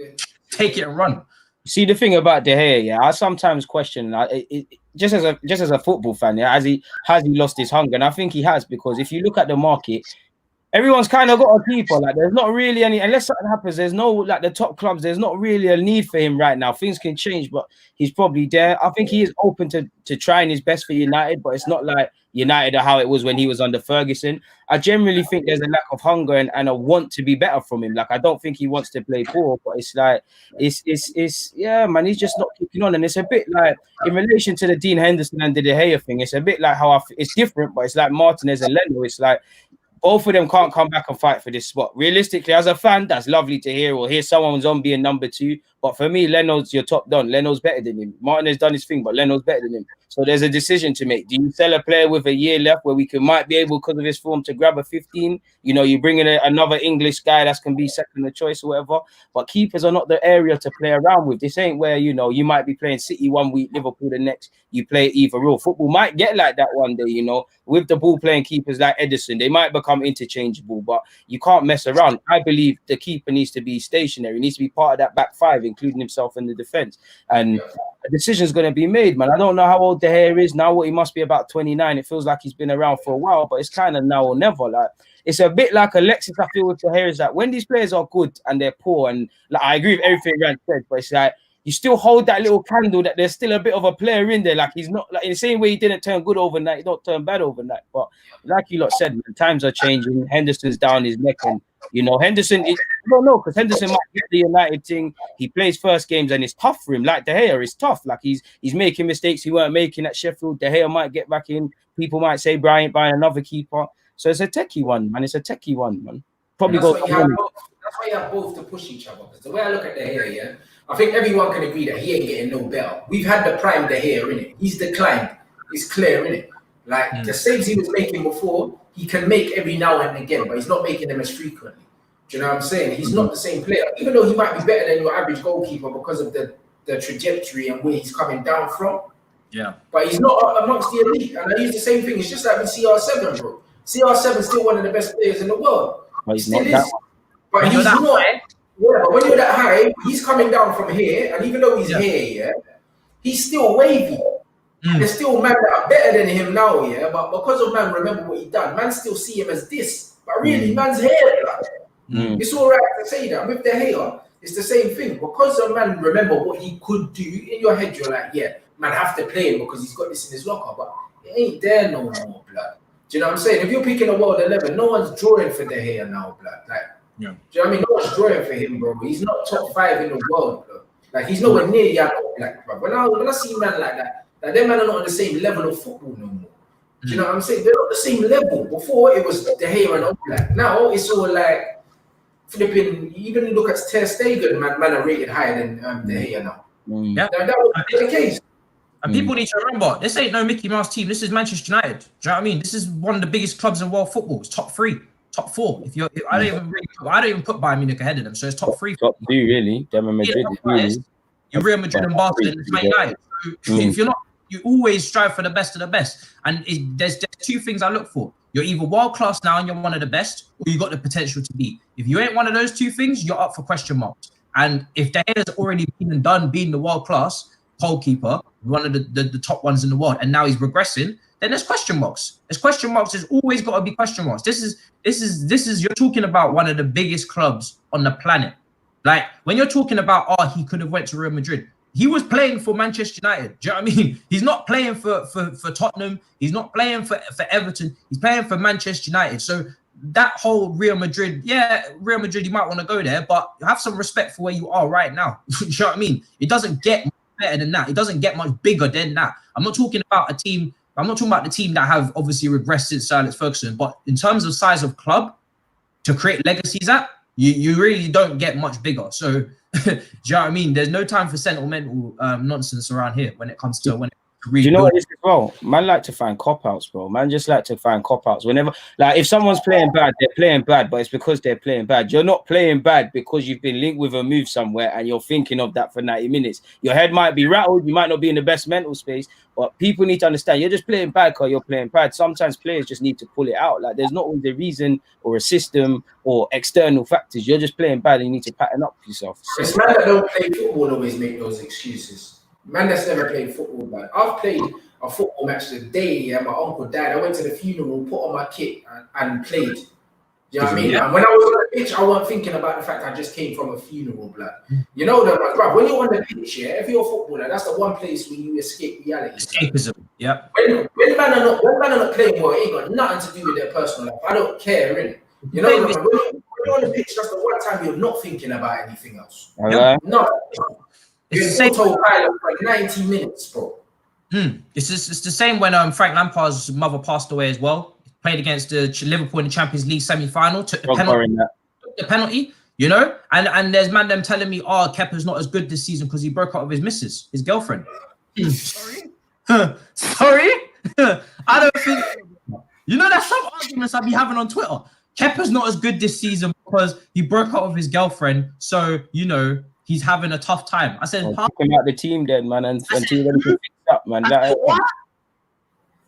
[SPEAKER 3] take it and run.
[SPEAKER 2] See, the thing about De Gea, I sometimes question, just as a football fan, has he lost his hunger? And I think he has, because if you look at the market, everyone's kind of got a keeper. Like, there's not really any, unless something happens, there's no, like, the top clubs, there's not really a need for him right now. Things can change, but he's probably there. I think he is open to trying his best for United, but it's not like United are how it was when he was under Ferguson. I generally think there's a lack of hunger and a want to be better from him. Like, I don't think he wants to play poor, but it's like, yeah, man, he's just not kicking on. And it's a bit like, in relation to the Dean Henderson and the De Gea thing, it's a bit like how it's different, but it's like Martinez and Leno. It's like, both of them can't come back and fight for this spot. Realistically, as a fan, that's lovely to hear, or hear someone's on being number 2. But for me, Leno's your top don. Leno's better than him. Martin has done his thing, but Leno's better than him. So there's a decision to make. Do you sell a player with a year left where might be able, because of his form, to grab a 15? You know, you bring in another English guy that can be second choice or whatever. But keepers are not the area to play around with. This ain't where, you know, you might be playing City one week, Liverpool the next. You play either or. Football might get like that one day, you know, with the ball playing keepers like Edison. They might become interchangeable, but you can't mess around. I believe the keeper needs to be stationary. He needs to be part of that back 5, including himself in the defense. And a decision's going to be made, man. I don't know how old De Gea is now. He must be about 29. It feels like he's been around for a while, but it's kind of now or never. Like, it's a bit like Alexis, I feel, with De Gea, is that when these players are good and they're poor, and like, I agree with everything Rand said, but it's like, you still hold that little candle that there's still a bit of a player in there. Like, he's not, like, in the same way he didn't turn good overnight, he don't turn bad overnight. But like you lot said, man, times are changing. Henderson's down his neck, and you know, Henderson, I don't know, because Henderson might get the United thing. He plays first games and it's tough for him. Like De Gea, it's tough. Like, he's making mistakes he weren't making at Sheffield. De Gea might get back in. People might say Bryant buying another keeper. So it's a techie one, man. It's a techie one, man. Probably
[SPEAKER 1] that's
[SPEAKER 2] go.
[SPEAKER 1] Why you have both to push each other. Because the way I look at De Gea, yeah, I think everyone can agree that he ain't getting no better. We've had the prime De Gea, innit? He's declined. It's clear, innit? Like, the saves he was making before, he can make every now and again, but he's not making them as frequently. Do you know what I'm saying? He's not the same player, even though he might be better than your average goalkeeper because of the trajectory and where he's coming down from. Yeah. But he's not amongst the elite. And I use the same thing. It's just like with CR7, bro. CR7 is still one of the best players in the world.
[SPEAKER 2] But he's not that.
[SPEAKER 1] But he's not. Yeah, but when you're that high, he's coming down from here, and even though he's here, he's still wavy. There's still man that are better than him now, but because of man, remember what he done. Man still see him as this, but really, man's here. It's all right to say that. With De Gea, it's the same thing. Because of man, remember what he could do. In your head, you're like, yeah, man, have to play him because he's got this in his locker, but it ain't there no more, blood. Do you know what I'm saying? If you're picking a world 11, no one's drawing for De Gea now, blood. Like, do you know what I mean? No one's drawing for him, bro. He's not top 5 in the world, bro. Like, he's nowhere near Yano, like, bro. When I see man like that, like, them men are not on the same level of football no more. Do you know what I'm saying? They're not the same level. Before, it was De Gea and Oblak. Now, it's all like flipping. Even look at Ter Stegen, man are rated higher than De Gea now.
[SPEAKER 3] Yeah,
[SPEAKER 1] that was the case.
[SPEAKER 3] And people need to remember, this ain't no Mickey Mouse team. This is Manchester United. Do you know what I mean? This is one of the biggest clubs in world football. It's top 3, top 4. I don't even put Bayern Munich ahead of them. So it's top 3.
[SPEAKER 2] Top 2, really. Them and Madrid.
[SPEAKER 3] You're Real Madrid and Barcelona and Man United. So if you're you always strive for the best of the best. And there's just two things I look for. You're either world class now and you're one of the best, or you got the potential to be. If you ain't one of those two things, you're up for question marks. And if De Gea's already been and done being the world class goalkeeper, one of the top ones in the world, and now he's regressing, then there's question marks. There's question marks. There's always got to be question marks. This is you're talking about one of the biggest clubs on the planet. Like when you're talking about, oh, he could have went to Real Madrid. He was playing for Manchester United. Do you know what I mean? He's not playing for Tottenham. He's not playing for Everton. He's playing for Manchester United. So that whole Real Madrid, Real Madrid, you might want to go there, but have some respect for where you are right now. Do you know what I mean? It doesn't get much better than that. It doesn't get much bigger than that. I'm not talking about a team. I'm not talking about the team that have obviously regressed since Sir Alex Ferguson, but in terms of size of club to create legacies at, you really don't get much bigger. So, do you know what I mean? There's no time for sentimental nonsense around here when it comes to
[SPEAKER 2] Do you know what it is as well? Man like to find cop-outs, bro. Man just like to find cop-outs. Whenever, like, if someone's playing bad, they're playing bad, but it's because they're playing bad. You're not playing bad because you've been linked with a move somewhere and you're thinking of that for 90 minutes. Your head might be rattled. You might not be in the best mental space, but people need to understand you're just playing bad because you're playing bad. Sometimes players just need to pull it out. Like, there's not always a reason or a system or external factors. You're just playing bad and you need to pattern up yourself.
[SPEAKER 1] It's man that don't play football always make those excuses. Man that's never played football, man. I've played a football match the day my uncle died. I went to the funeral, put on my kit and played. You know what I mean?
[SPEAKER 3] Yeah.
[SPEAKER 1] And when I was on the pitch, I wasn't thinking about the fact I just came from a funeral, blood. You know that, bro, when you're on the pitch, if you're a footballer, that's the one place where you escape reality.
[SPEAKER 3] Escapism, yeah.
[SPEAKER 1] When man are not playing well, it ain't got nothing to do with their personal life. I don't care, innit? You know, when you're on the pitch, that's the one time you're not thinking about anything else.
[SPEAKER 2] Okay.
[SPEAKER 1] No.
[SPEAKER 3] It's
[SPEAKER 1] You're autopilot for 90 minutes, bro.
[SPEAKER 3] It's the same when Frank Lampard's mother passed away as well. He played against Liverpool in the Champions League semi-final, took the penalty, you know, and there's man them telling me, oh, Kepa's not as good this season because he broke up with his missus, his girlfriend. Sorry? Sorry? I don't think, you know, there's some arguments I be having on Twitter. Kepa's not as good this season because he broke up with his girlfriend, so, you know, he's having a tough time. I said,
[SPEAKER 2] kick him out the team then, man, until them can fix up, man.
[SPEAKER 1] What?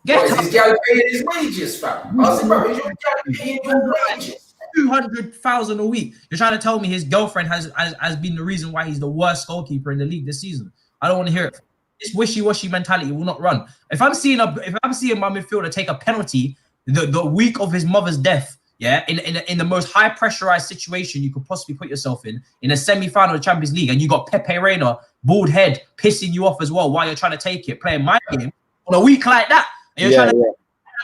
[SPEAKER 1] Is this guy paying his wages, fam? I said, bro, is your guy paying your wages?
[SPEAKER 3] 200,000 a week. You're trying to tell me his girlfriend has been the reason why he's the worst goalkeeper in the league this season? I don't want to hear it. This wishy-washy mentality will not run. If I'm seeing my midfielder take a penalty the week of his mother's death, in the most high pressurized situation you could possibly put yourself in a semi-final of the Champions League, and you got Pepe Reina, bald head, pissing you off as well while you're trying to take it, playing my game on a week like that, and you're trying to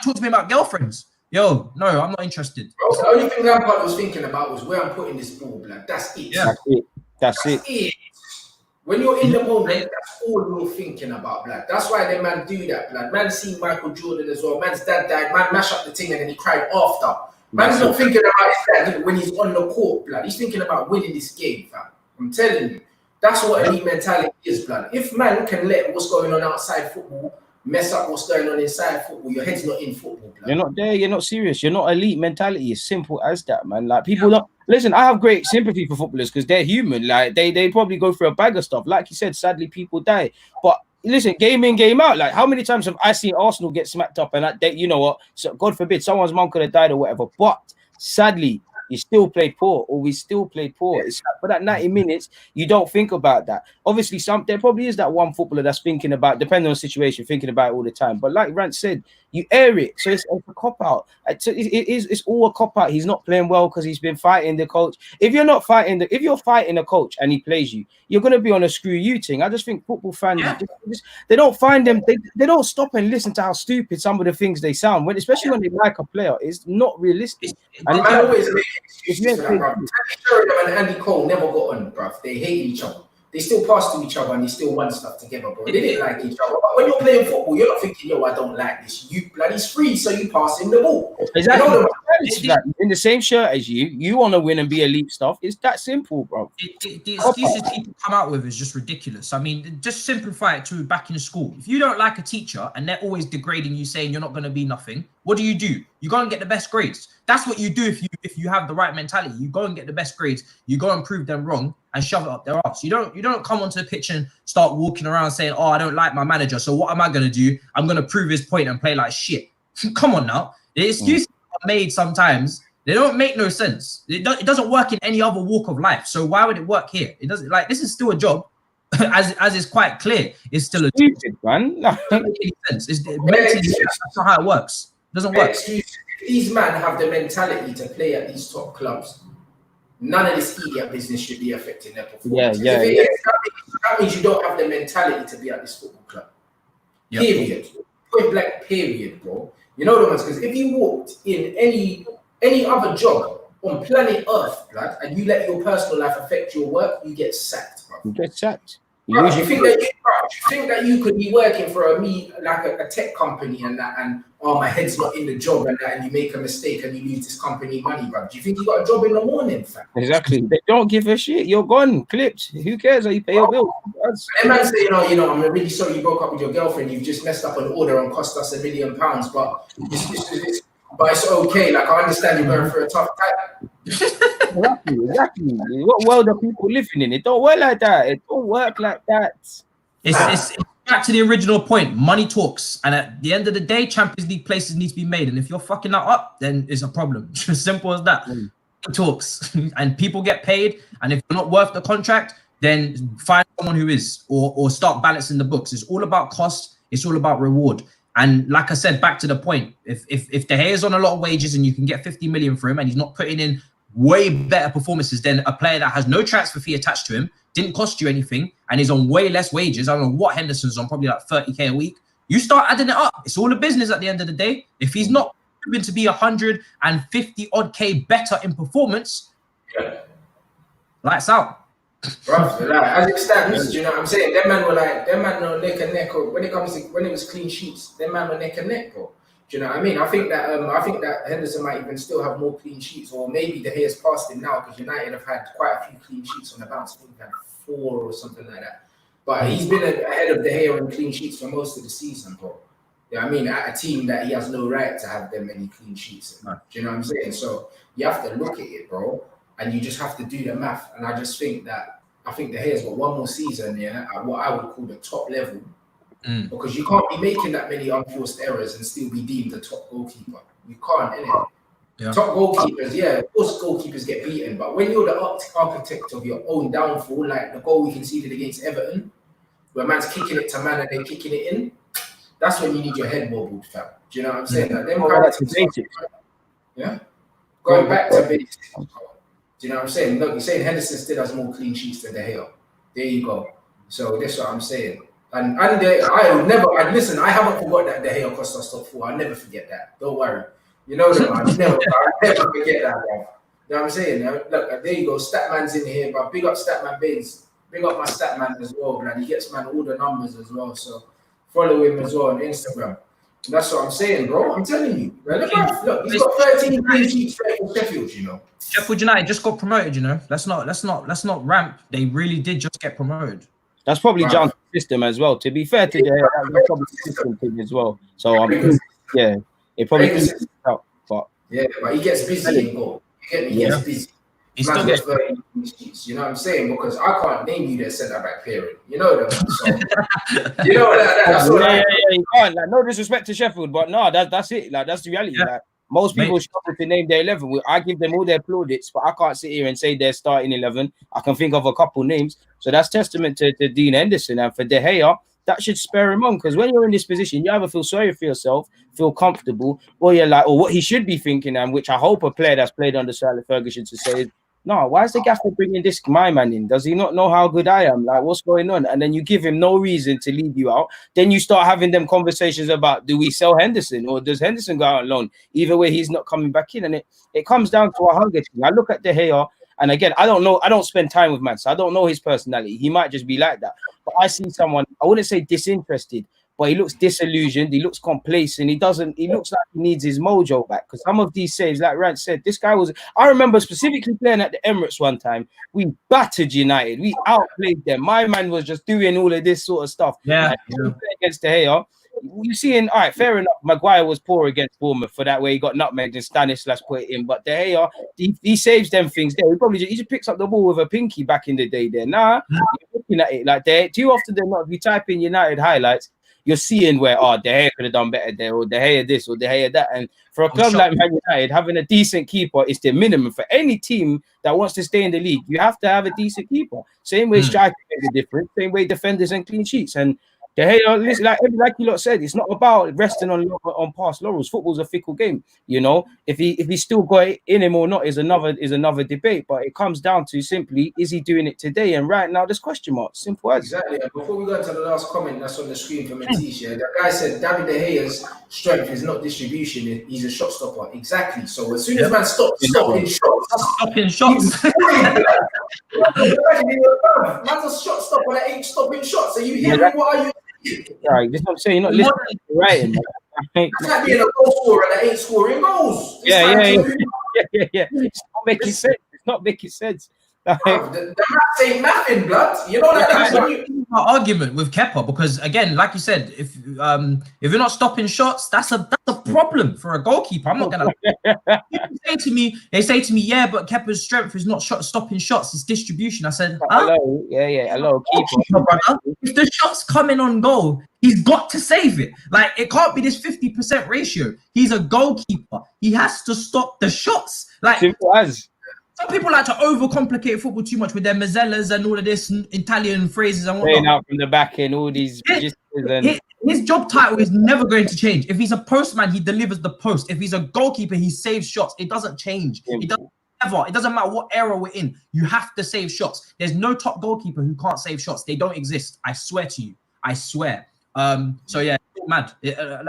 [SPEAKER 3] talk to me about girlfriends. Yo, no, I'm not interested.
[SPEAKER 1] Bro, the only thing Lampard was thinking about was where I'm putting this ball, blood. That's it.
[SPEAKER 3] Yeah.
[SPEAKER 2] That's it.
[SPEAKER 1] When you're in the moment, that's all you're thinking about, blood. That's why the man do that, blood. Man seen Michael Jordan as well. Man's dad died. Man mash up the thing and then he cried after. Man's not thinking about his dad when he's on the court, blood. He's thinking about winning this game, fam. I'm telling you. That's what elite mentality is, blood. If man can let what's going on outside football mess up what's going on inside football, your head's not in football, blood.
[SPEAKER 2] You're not there. You're not serious. You're not elite mentality. It's simple as that, man. Like, people don't listen. I have great sympathy for footballers because they're human. Like, they probably go through a bag of stuff. Like you said, sadly, people die. But listen, game in, game out. Like, how many times have I seen Arsenal get smacked up and you know what? So God forbid someone's mom could have died or whatever. But sadly, you still played poor, or we still played poor. It's like, for that 90 minutes, you don't think about that. Obviously, there probably is that one footballer that's thinking about, depending on the situation, thinking about it all the time. But like Rants said, you air it, so it's a cop out. It's all a cop out. He's not playing well because he's been fighting the coach. If you're fighting a coach and he plays you, you're gonna be on a screw you thing. I just think football fans, they don't find them. They don't stop and listen to how stupid some of the things they sound. Especially when they like a player, it's not realistic. And
[SPEAKER 1] I always make excuses for that, bruv. Teddy Sheringham and Andy Cole never got on, bruv. They hate each other. They still pass to each other and they still won stuff together, bro. They didn't like each other. But when you're playing football, you're not thinking, yo, I don't like this. You bloody free, so you pass him the ball.
[SPEAKER 2] Exactly.
[SPEAKER 1] You know,
[SPEAKER 2] mentality. Like, in the same shirt as you want to win and be elite stuff. It's that simple, bro.
[SPEAKER 3] The excuses people come out with is just ridiculous. I mean, just simplify it to back in school. If you don't like a teacher and they're always degrading you, saying you're not going to be nothing, what do? You go and get the best grades. That's what you do if you have the right mentality. You go and get the best grades. You go and prove them wrong and shove it up their ass. You don't come onto the pitch and start walking around saying, "Oh, I don't like my manager, so what am I going to do? I'm going to prove his point and play like shit." Come on now. The excuses are made sometimes. They don't make no sense. It doesn't work in any other walk of life. So why would it work here? It doesn't. Like, this is still a job, as is quite clear. It's still a
[SPEAKER 2] Stupid, man.
[SPEAKER 3] job. It doesn't make any sense. That's not how it works. It doesn't work.
[SPEAKER 1] If these men have the mentality to play at these top clubs, none of this idiot business should be affecting their performance.
[SPEAKER 2] Yeah.
[SPEAKER 1] That means you don't have the mentality to be at this football club. Yep. Period. Point blank. Period, bro. You know the ones, because if you walked in any other job on planet Earth, blood, and you let your personal life affect your work, you get sacked, bro.
[SPEAKER 2] You get sacked.
[SPEAKER 1] Bro, you think that you could be working for a tech company and that, and my head's not in the job and that, and you make a mistake and you lose this company money, bro? Do you think you got a job in the morning, fam?
[SPEAKER 2] Exactly. They don't give a shit. You're gone, clipped. Who cares? Are you pay your bills?
[SPEAKER 1] And man say, I'm really sorry you broke up with your girlfriend. You've just messed up an order and cost us £1 million, but it's okay. Like, I understand you're going through a tough time.
[SPEAKER 2] Exactly. What world are people living in? It don't work like that. It don't work like that.
[SPEAKER 3] It's back to the original point. Money talks, and at the end of the day, Champions League places need to be made. And if you're fucking that up, then it's a problem. As simple as that. Money talks, and people get paid. And if you're not worth the contract, then find someone who is, or start balancing the books. It's all about cost. It's all about reward. And like I said, back to the point, if De Gea's on a lot of wages and you can get 50 million for him, and he's not putting in way better performances than a player that has no transfer fee attached to him, didn't cost you anything, and he's on way less wages. I don't know what Henderson's on, probably like 30k a week. You start adding it up. It's all a business at the end of the day. If he's not proven to be 150 odd K better in performance, lights out.
[SPEAKER 1] Bro, as it stands, you know what I'm saying? Them man were neck and neck. When it was clean sheets, them man were neck and neck, bro. Do you know what I mean? I think that Henderson might even still have more clean sheets, or maybe De Gea's past him now, because United have had quite a few clean sheets on the bounce. I think they've had 4 or something like that. But he's been ahead of De Gea in clean sheets for most of the season, bro. You know what I mean? At a team that he has no right to have them many clean sheets. Do you know what I'm saying? So you have to look at it, bro, and you just have to do the math. And I just think De Gea's got one more season, at what I would call the top level. Because you can't be making that many unforced errors and still be deemed the top goalkeeper. You can't, innit? Yeah. Top goalkeepers, of course goalkeepers get beaten, but when you're the architect of your own downfall, like the goal we conceded against Everton, where man's kicking it to man and they're kicking it in, that's when you need your head wobbled, fam. Do you know what I'm saying? Like, going back to basics. Do you know what I'm saying? Look, you're saying Henderson still has more clean sheets than De Gea. There you go. So that's what I'm saying. And I haven't forgot that De Gea cost us top 4. I'll never forget that. Don't worry. You know that, man. I'll never forget that, bro. You know what I'm saying? Look, there you go. Statman's in here, but big up Statman Baines. Big up my Statman as well, man. He gets, man, all the numbers as well. So follow him as well on Instagram. That's what I'm saying, bro. I'm telling you. Man, look, he's got 13 clean sheets for Sheffield, you know.
[SPEAKER 3] Sheffield United just got promoted, you know. Let's not ramp. They really did just get promoted.
[SPEAKER 2] That's probably John's system as well. To be fair to them, that's probably the system thing as well. So it probably out. But
[SPEAKER 1] but he gets busy in goal. You get me? He gets busy. He still gets 30 sheets. You know what I'm saying? Because I can't name you their centre back pairing. You know them. So, you know that's what
[SPEAKER 2] you can't. Like, no disrespect to Sheffield, but no, that's it. Like, that's the reality.
[SPEAKER 3] Yeah.
[SPEAKER 2] Like, most people struggle to name their 11. I give them all their plaudits, but I can't sit here and say they're starting 11. I can think of a couple names. So that's testament to Dean Henderson. And for De Gea, that should spur him on. Because when you're in this position, you either feel sorry for yourself, feel comfortable, or you're like, or what he should be thinking, and which I hope a player that's played under Sir Alex Ferguson to say is, no, why is the gaffer bringing this my man in? Does he not know how good I am? Like, what's going on? And then you give him no reason to leave you out. Then you start having them conversations about, do we sell Henderson, or does Henderson go out on loan? Either way, he's not coming back in. And it comes down to a hunger thing. I look at De Gea, and again, I don't know. I don't spend time with man, so I don't know his personality. He might just be like that. But I see someone, I wouldn't say disinterested, but he looks disillusioned. He looks complacent. He looks like he needs his mojo back. Because some of these saves, like Rant said, this guy was. I remember specifically playing at the Emirates one time. We battered United. We outplayed them. My man was just doing all of this sort of stuff.
[SPEAKER 3] Yeah.
[SPEAKER 2] Against De Gea. You seeing, all right, fair enough. Maguire was poor against Bournemouth for that way. He got nutmegged and Stanislas put it in. But De Gea, he saves them things there. He just picks up the ball with a pinky back in the day there. Nah, you're looking at it like that. Too often than not, if you type in United highlights, you're seeing where, De Gea could have done better there, or De Gea this, or De Gea that. And for a club like Man United, having a decent keeper is the minimum. For any team that wants to stay in the league, you have to have a decent keeper. Same way strikers make the difference, same way defenders and clean sheets. And De Gea, listen, like you lot said, it's not about resting on past laurels. Football's a fickle game, you know. If he still got it in him or not is another debate. But it comes down to simply, is he doing it today? And right now, there's question marks. Simple as.
[SPEAKER 1] Exactly. And before we go into the last comment that's on the screen from Matisse, that guy said David De Gea's strength is not distribution; he's a shot stopper. Exactly. So as soon as man stops stopping shots. Man's a shot stopper that ain't stopping shots. Are you hearing what are you?
[SPEAKER 2] Right, this is what I'm saying. You're not listening to writing, man.
[SPEAKER 1] It's like being a goal scorer that ain't scoring goals.
[SPEAKER 2] Yeah. It's not making sense. It's not making sense.
[SPEAKER 1] The maths ain't nothing, blood. You know that.
[SPEAKER 3] Argument with Kepa, because again, like you said, if you're not stopping shots, that's a problem for a goalkeeper. I'm not gonna. They say to me, yeah, but Kepa's strength is not stopping shots; it's distribution. I said,
[SPEAKER 2] hello, hello, keeper.
[SPEAKER 3] If the shot's coming on goal, he's got to save it. Like, it can't be this 50% ratio. He's a goalkeeper. He has to stop the shots. Like,
[SPEAKER 2] simple as.
[SPEAKER 3] Some people like to overcomplicate football too much with their mazzellas and all of this Italian phrases and whatnot.
[SPEAKER 2] Playing out from the back end, all these.
[SPEAKER 3] His job title is never going to change. If he's a postman, he delivers the post. If he's a goalkeeper, he saves shots. It doesn't change. It doesn't ever. It doesn't matter what era we're in. You have to save shots. There's no top goalkeeper who can't save shots. They don't exist. I swear to you. I swear. So yeah, mad.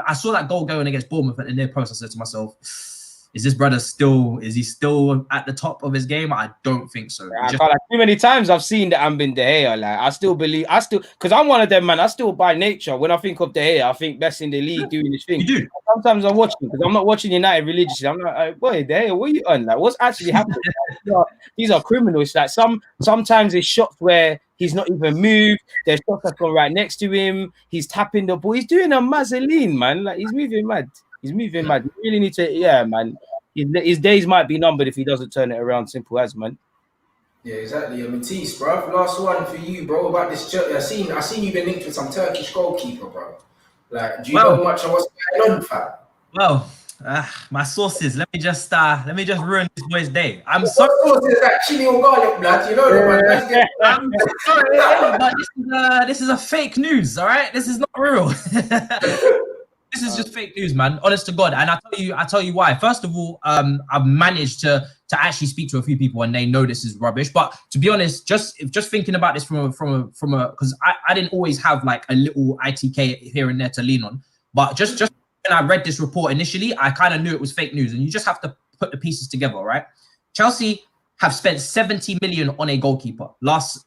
[SPEAKER 3] I saw that goal going against Bournemouth at the near post. I said to myself, is this brother still at the top of his game? I don't think so.
[SPEAKER 2] Too many times I've seen the Ambin De Gea. Like, I still because I'm one of them, man. I still by nature, when I think of De Gea, I think best in the league doing his thing.
[SPEAKER 3] You do.
[SPEAKER 2] Sometimes I'm watching because I'm not watching United religiously. I'm like, boy, De Gea, what are you on? Like, what's actually happening? These are criminals. Like, sometimes it's shots where he's not even moved. There's shots that's gone right next to him. He's tapping the ball. He's doing a Mazzoline, man. Like, he's moving mad. He's moving mad. You really need to, man. His days might be numbered if he doesn't turn it around. Simple as, man.
[SPEAKER 1] Yeah, exactly. Matisse, bro. Last one for you, bro. About this, I seen you've been linked with some Turkish goalkeeper, bro. Like, do you know much on what's going on, fam?
[SPEAKER 3] Well, my sources. Let me just ruin this boy's day. I'm sorry.
[SPEAKER 1] Sources like chili or garlic, blood. You know that, man.
[SPEAKER 3] I'm sorry, but this is a fake news. All right, this is not real. This is just fake news, man. Honest to God, and I tell you why. First of all, I've managed to actually speak to a few people, and they know this is rubbish. But to be honest, just thinking about this from a because I didn't always have like a little ITK here and there to lean on. But just when I read this report initially, I kind of knew it was fake news, and you just have to put the pieces together, right? Chelsea have spent 70 million on a goalkeeper last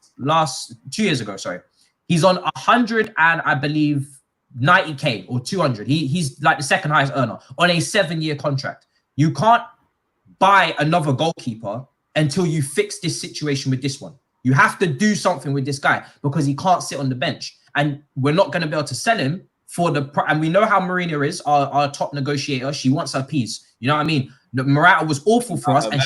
[SPEAKER 3] 2 years ago. Sorry, he's on 100 and I believe 90k or 200. He's like the second highest earner on a 7-year contract. You can't buy another goalkeeper until you fix this situation with this one. You have to do something with this guy because he can't sit on the bench, and we're not going to be able to sell him for and we know how Marina is, our top negotiator. She wants her piece. You know what I mean? Morata was awful for us, and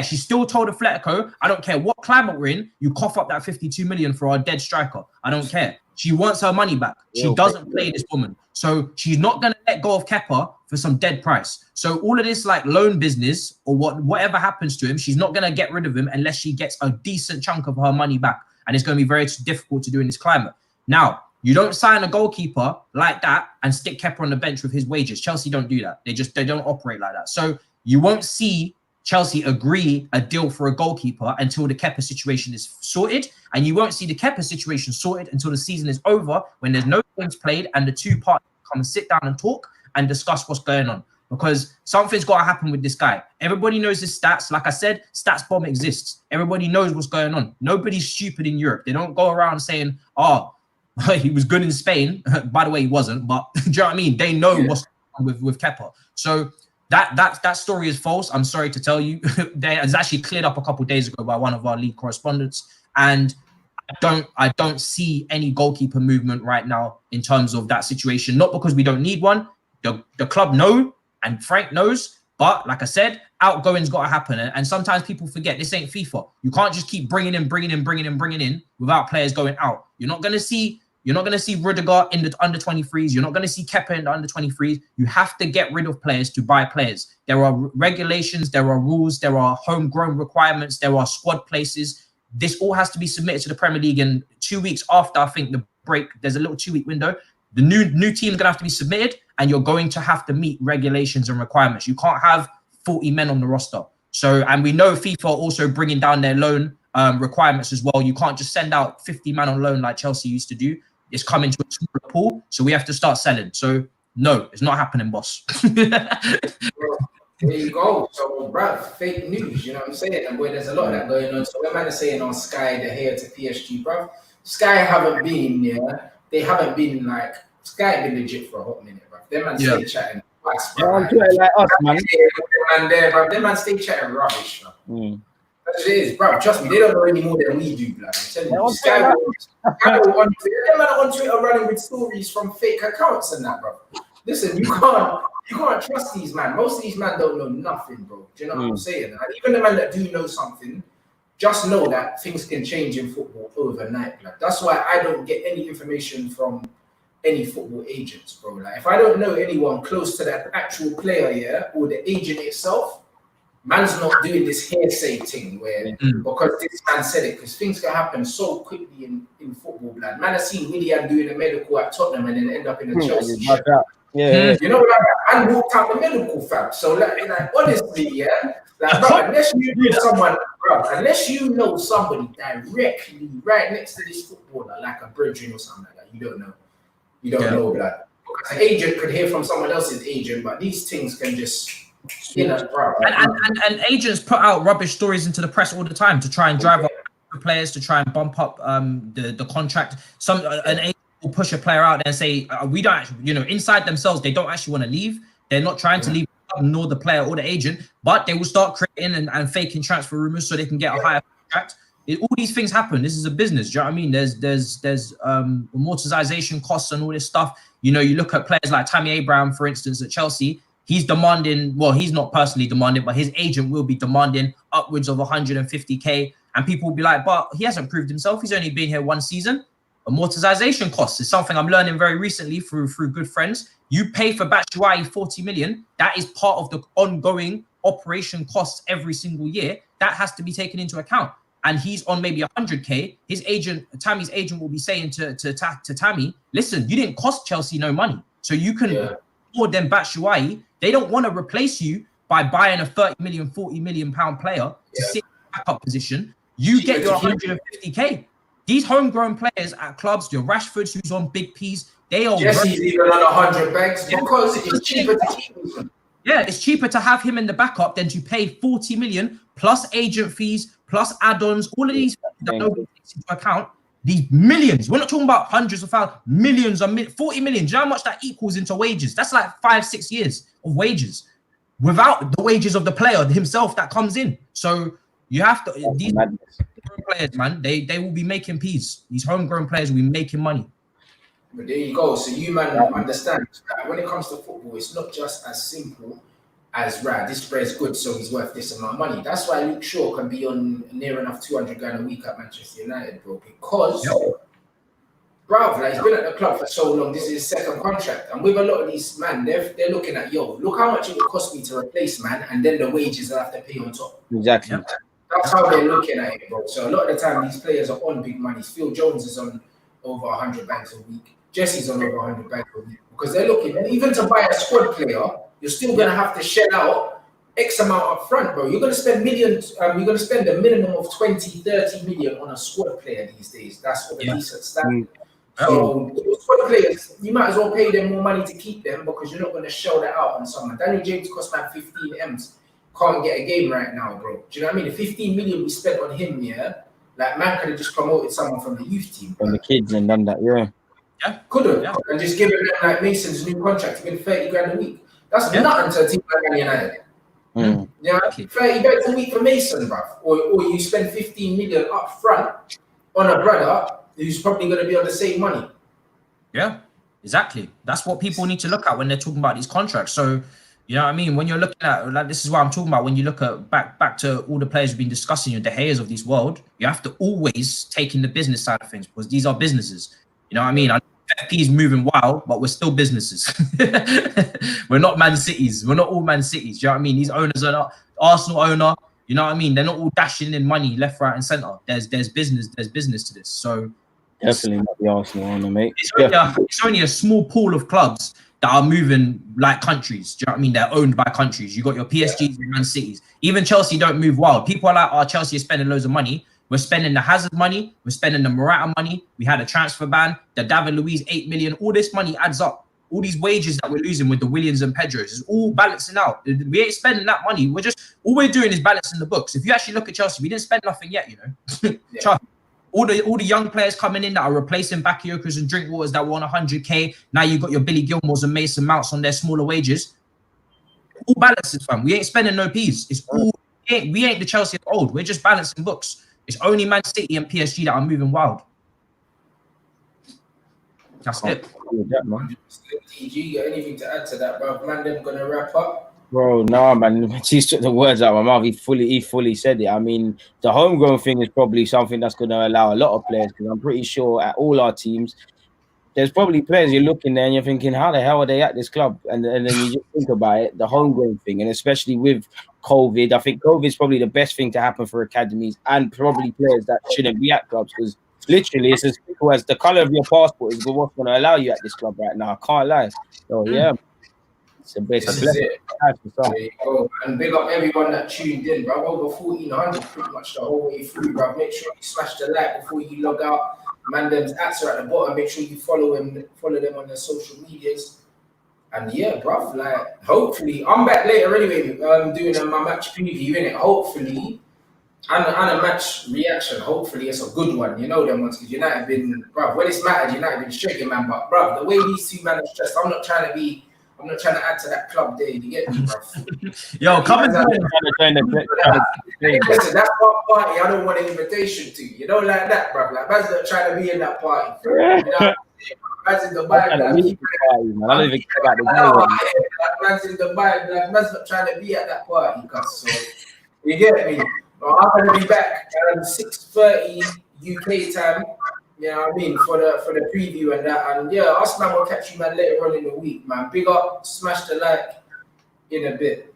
[SPEAKER 3] she still told Atletico, I don't care what climate we're in, you cough up that 52 million for our dead striker. I don't care. She wants her money back. She doesn't play this woman. So she's not going to let go of Kepa for some dead price. So all of this like loan business or whatever happens to him, she's not going to get rid of him unless she gets a decent chunk of her money back. And it's going to be very difficult to do in this climate. Now, you don't sign a goalkeeper like that and stick Kepa on the bench with his wages. Chelsea don't do that. They don't operate like that. So you won't see Chelsea agree a deal for a goalkeeper until the Kepa situation is sorted, and you won't see the Kepa situation sorted until the season is over, when there's no games played and the two parties come and sit down and talk and discuss what's going on, because something's got to happen with this guy. Everybody knows his stats. Like I said, stats bomb exists. Everybody knows what's going on. Nobody's stupid in Europe. They don't go around saying, He was good in Spain. By the way, he wasn't. But do you know what I mean? They know what's going on with Kepa. So that story is false. I'm sorry to tell you. It was actually cleared up a couple of days ago by one of our lead correspondents. And I don't see any goalkeeper movement right now in terms of that situation. Not because we don't need one. The club know, and Frank knows. But like I said, outgoing's got to happen. And sometimes people forget this ain't FIFA. You can't just keep bringing in without players going out. You're not gonna see Rudiger in the under 23s. You're not gonna see Kepa in the under 23s. You have to get rid of players to buy players. There are regulations, there are rules, there are homegrown requirements, there are squad places. This all has to be submitted to the Premier League in 2 weeks after, I think, the break. There's a little 2-week window. The new team is going to have to be submitted, and you're going to have to meet regulations and requirements. You can't have 40 men on the roster. So, and we know FIFA are also bringing down their loan requirements as well. You can't just send out 50 man on loan like Chelsea used to do. It's coming to a smaller pool, so we have to start selling. So, no, it's not happening, boss.
[SPEAKER 1] There you go. So, bruv, fake news, you know what I'm saying? And boy, there's a lot of that going on. So, when man is saying on Sky, they're here to PSG, bruv. Sky haven't been, they haven't been like, Sky ain't been legit for a hot minute, bruv. Them man stay chatting.
[SPEAKER 2] Like us, man.
[SPEAKER 1] Them man stay chatting rubbish, bruv. That's what it is, bruv. Trust me, they don't know any more than we do, blood. I'm telling you. Sky will on Twitter. Them man on Twitter running with stories from fake accounts and that, bruv. Listen, you can't trust these man. Most of these man don't know nothing, bro. Do you know what I'm saying? And even the man that do know something, just know that things can change in football overnight. Like, that's why I don't get any information from any football agents, bro. Like, if I don't know anyone close to that actual player, or the agent itself, man's not doing this hearsay thing where because this man said it, because things can happen so quickly in football, blood. Man, I seen Willian doing a medical at Tottenham and then end up in a Chelsea shirt. You know, like, I walked out the medical, fam. So, like honestly, like, bro, unless you know somebody directly right next to this footballer, like a brethren or something like that, you don't know. You don't know, blood. Because an agent could hear from someone else's agent, but these things can just, bro.
[SPEAKER 3] And agents put out rubbish stories into the press all the time to try and drive up the players, to try and bump up the contract. An agent will push a player out there and say, we don't actually, inside themselves, they don't actually want to leave. They're not trying to leave, nor the player or the agent, but they will start creating and faking transfer rumors so they can get a higher contract. All these things happen. This is a business. Do you know what I mean? There's amortization costs and all this stuff. You look at players like Tammy Abraham, for instance, at Chelsea. He's demanding, well, he's not personally demanding, but his agent will be demanding upwards of 150K. And people will be like, but he hasn't proved himself. He's only been here one season. Amortization costs is something I'm learning very recently through good friends. You pay for Batshuayi 40 million. That is part of the ongoing operation costs every single year. That has to be taken into account. And he's on maybe 100K. His agent, Tammy's agent, will be saying to Tammy, listen, you didn't cost Chelsea no money. So you can afford them Batshuayi. They don't want to replace you by buying a 30 million, 40 million pound player to sit in the backup position. You get your 150K. These homegrown players at clubs, your Rashfords, who's on big P's, they are.
[SPEAKER 1] Jesse's even on 100 bags because it's cheaper to keep him.
[SPEAKER 3] Yeah, it's cheaper to have him in the backup than to pay 40 million plus agent fees, plus add-ons, all of these that nobody takes into account. These millions, we're not talking about hundreds of thousands, millions, 40 million. Do you know how much that equals into wages? That's like 5-6 years of wages without the wages of the player himself that comes in. So you have to, these players, man, they will be making peas. These homegrown players will be making money.
[SPEAKER 1] But there you go. So you, man, understand that when it comes to football, it's not just as simple as, right, this player's good, so he's worth this amount of money. That's why Luke Shaw can be on near enough 200 grand a week at Manchester United, bro. Because, bro, like, he's been at the club for so long. This is his second contract. And with a lot of these, man, they're looking at, look how much it would cost me to replace, man, and then the wages I have to pay on top.
[SPEAKER 2] Exactly.
[SPEAKER 1] That's how they're looking at it, bro. So a lot of the time, these players are on big money. Phil Jones is on over 100 banks a week. Jesse's on over 100 banks a week. Because they're looking, and even to buy a squad player, you're still going to have to shell out X amount up front, bro. You're going to spend millions, you're going to spend a minimum of 20, 30 million on a squad player these days. That's what the decent standard. So squad players, you might as well pay them more money to keep them because you're not going to shell that out on someone. Daniel James cost man 15 M's. Can't get a game right now, bro. Do you know what I mean? The 15 million we spent on him, like man could have just promoted someone from the youth team.
[SPEAKER 2] From the kids and done that,
[SPEAKER 3] Yeah.
[SPEAKER 1] Couldn't.
[SPEAKER 3] Yeah.
[SPEAKER 1] And just giving them like Mason's new contract, giving 30 grand a week. That's
[SPEAKER 3] Yeah.
[SPEAKER 1] nothing to a team like Man United.
[SPEAKER 2] Mm.
[SPEAKER 1] Yeah, 30 grand a week for Mason, bruv. Or you spend 15 million up front on a brother who's probably going to be on the same money.
[SPEAKER 3] Yeah, exactly. That's what people need to look at when they're talking about these contracts. So, you know what I mean? When you're looking at, like, this is what I'm talking about. When you look at back to all the players we've been discussing, your De Gea's of this world, you have to always take in the business side of things because these are businesses. You know what I mean? FP is moving wild, but we're still businesses. We're not Man Cities. We're not all Man Cities. Do you know what I mean? These owners are not Arsenal owner. You know what I mean? They're not all dashing in money left, right, and centre. There's business. There's business to this. So
[SPEAKER 2] Definitely not the Arsenal owner, mate.
[SPEAKER 3] It's only a small pool of clubs that are moving like countries. Do you know what I mean? They're owned by countries. You got your PSGs and Man Cities. Even Chelsea don't move wild. People are like, "Oh, Chelsea is spending loads of money." We're spending the Hazard money. We're spending the Morata money. We had a transfer ban. The David Luiz 8 million. All this money adds up. All these wages that we're losing with the Williams and Pedros is all balancing out. We ain't spending that money. All we're doing is balancing the books. If you actually look at Chelsea, we didn't spend nothing yet. You know.
[SPEAKER 1] Yeah.
[SPEAKER 3] All the young players coming in that are replacing Bakayokas and Drinkwaters that were on 100k. Now you got your Billy Gilmores and Mason Mounts on their smaller wages. All balances, fam. We ain't spending no peas. It's all we ain't the Chelsea of old. We're just balancing books. It's only Man City and PSG that are moving wild. That's it.
[SPEAKER 2] Yeah, man.
[SPEAKER 1] TG, you got anything to add to that, bro? Man, them gonna wrap up.
[SPEAKER 2] Bro, no, man. Matisse took the words out of my mouth. He fully said it. I mean, the homegrown thing is probably something that's going to allow a lot of players, because I'm pretty sure at all our teams, there's probably players you're looking there and you're thinking, how the hell are they at this club? And then you just think about it, the homegrown thing, and especially with COVID, I think COVID is probably the best thing to happen for academies and probably players that shouldn't be at clubs, because literally it's as simple as the color of your passport is what's going to allow you at this club right now. I can't lie. So yeah. It's a bit
[SPEAKER 1] This is it. There you go. And big up everyone that tuned in, bro. Over 1,400 pretty much the whole way through, bro. Make sure you smash the like before you log out. Man, them's ads are at the bottom. Make sure you follow them on their social medias. And yeah, bro, like hopefully I'm back later anyway. Doing my match preview, innit? Hopefully, and a match reaction. Hopefully, it's a good one. You know them ones because United been, bro. When it's mattered, United been shaking, man. But bro, the way these two men are stressed, I'm not trying to add to that club day. You get me, bro?
[SPEAKER 3] Yo, come and
[SPEAKER 1] listen, that's one party I don't want an invitation to. You know, like that, bro. Like, man's not trying to be in that party. Bro. You know, man's in Dubai.
[SPEAKER 2] I don't even care about the
[SPEAKER 1] man's in Dubai. Like, man's not trying to be at that party, cuz. So, you get me? Well, I'm going to be back around 6:30 UK time. You know what I mean, for the preview and that, and yeah, us man will catch you man later on in the week, man. Big up, smash the like in a bit.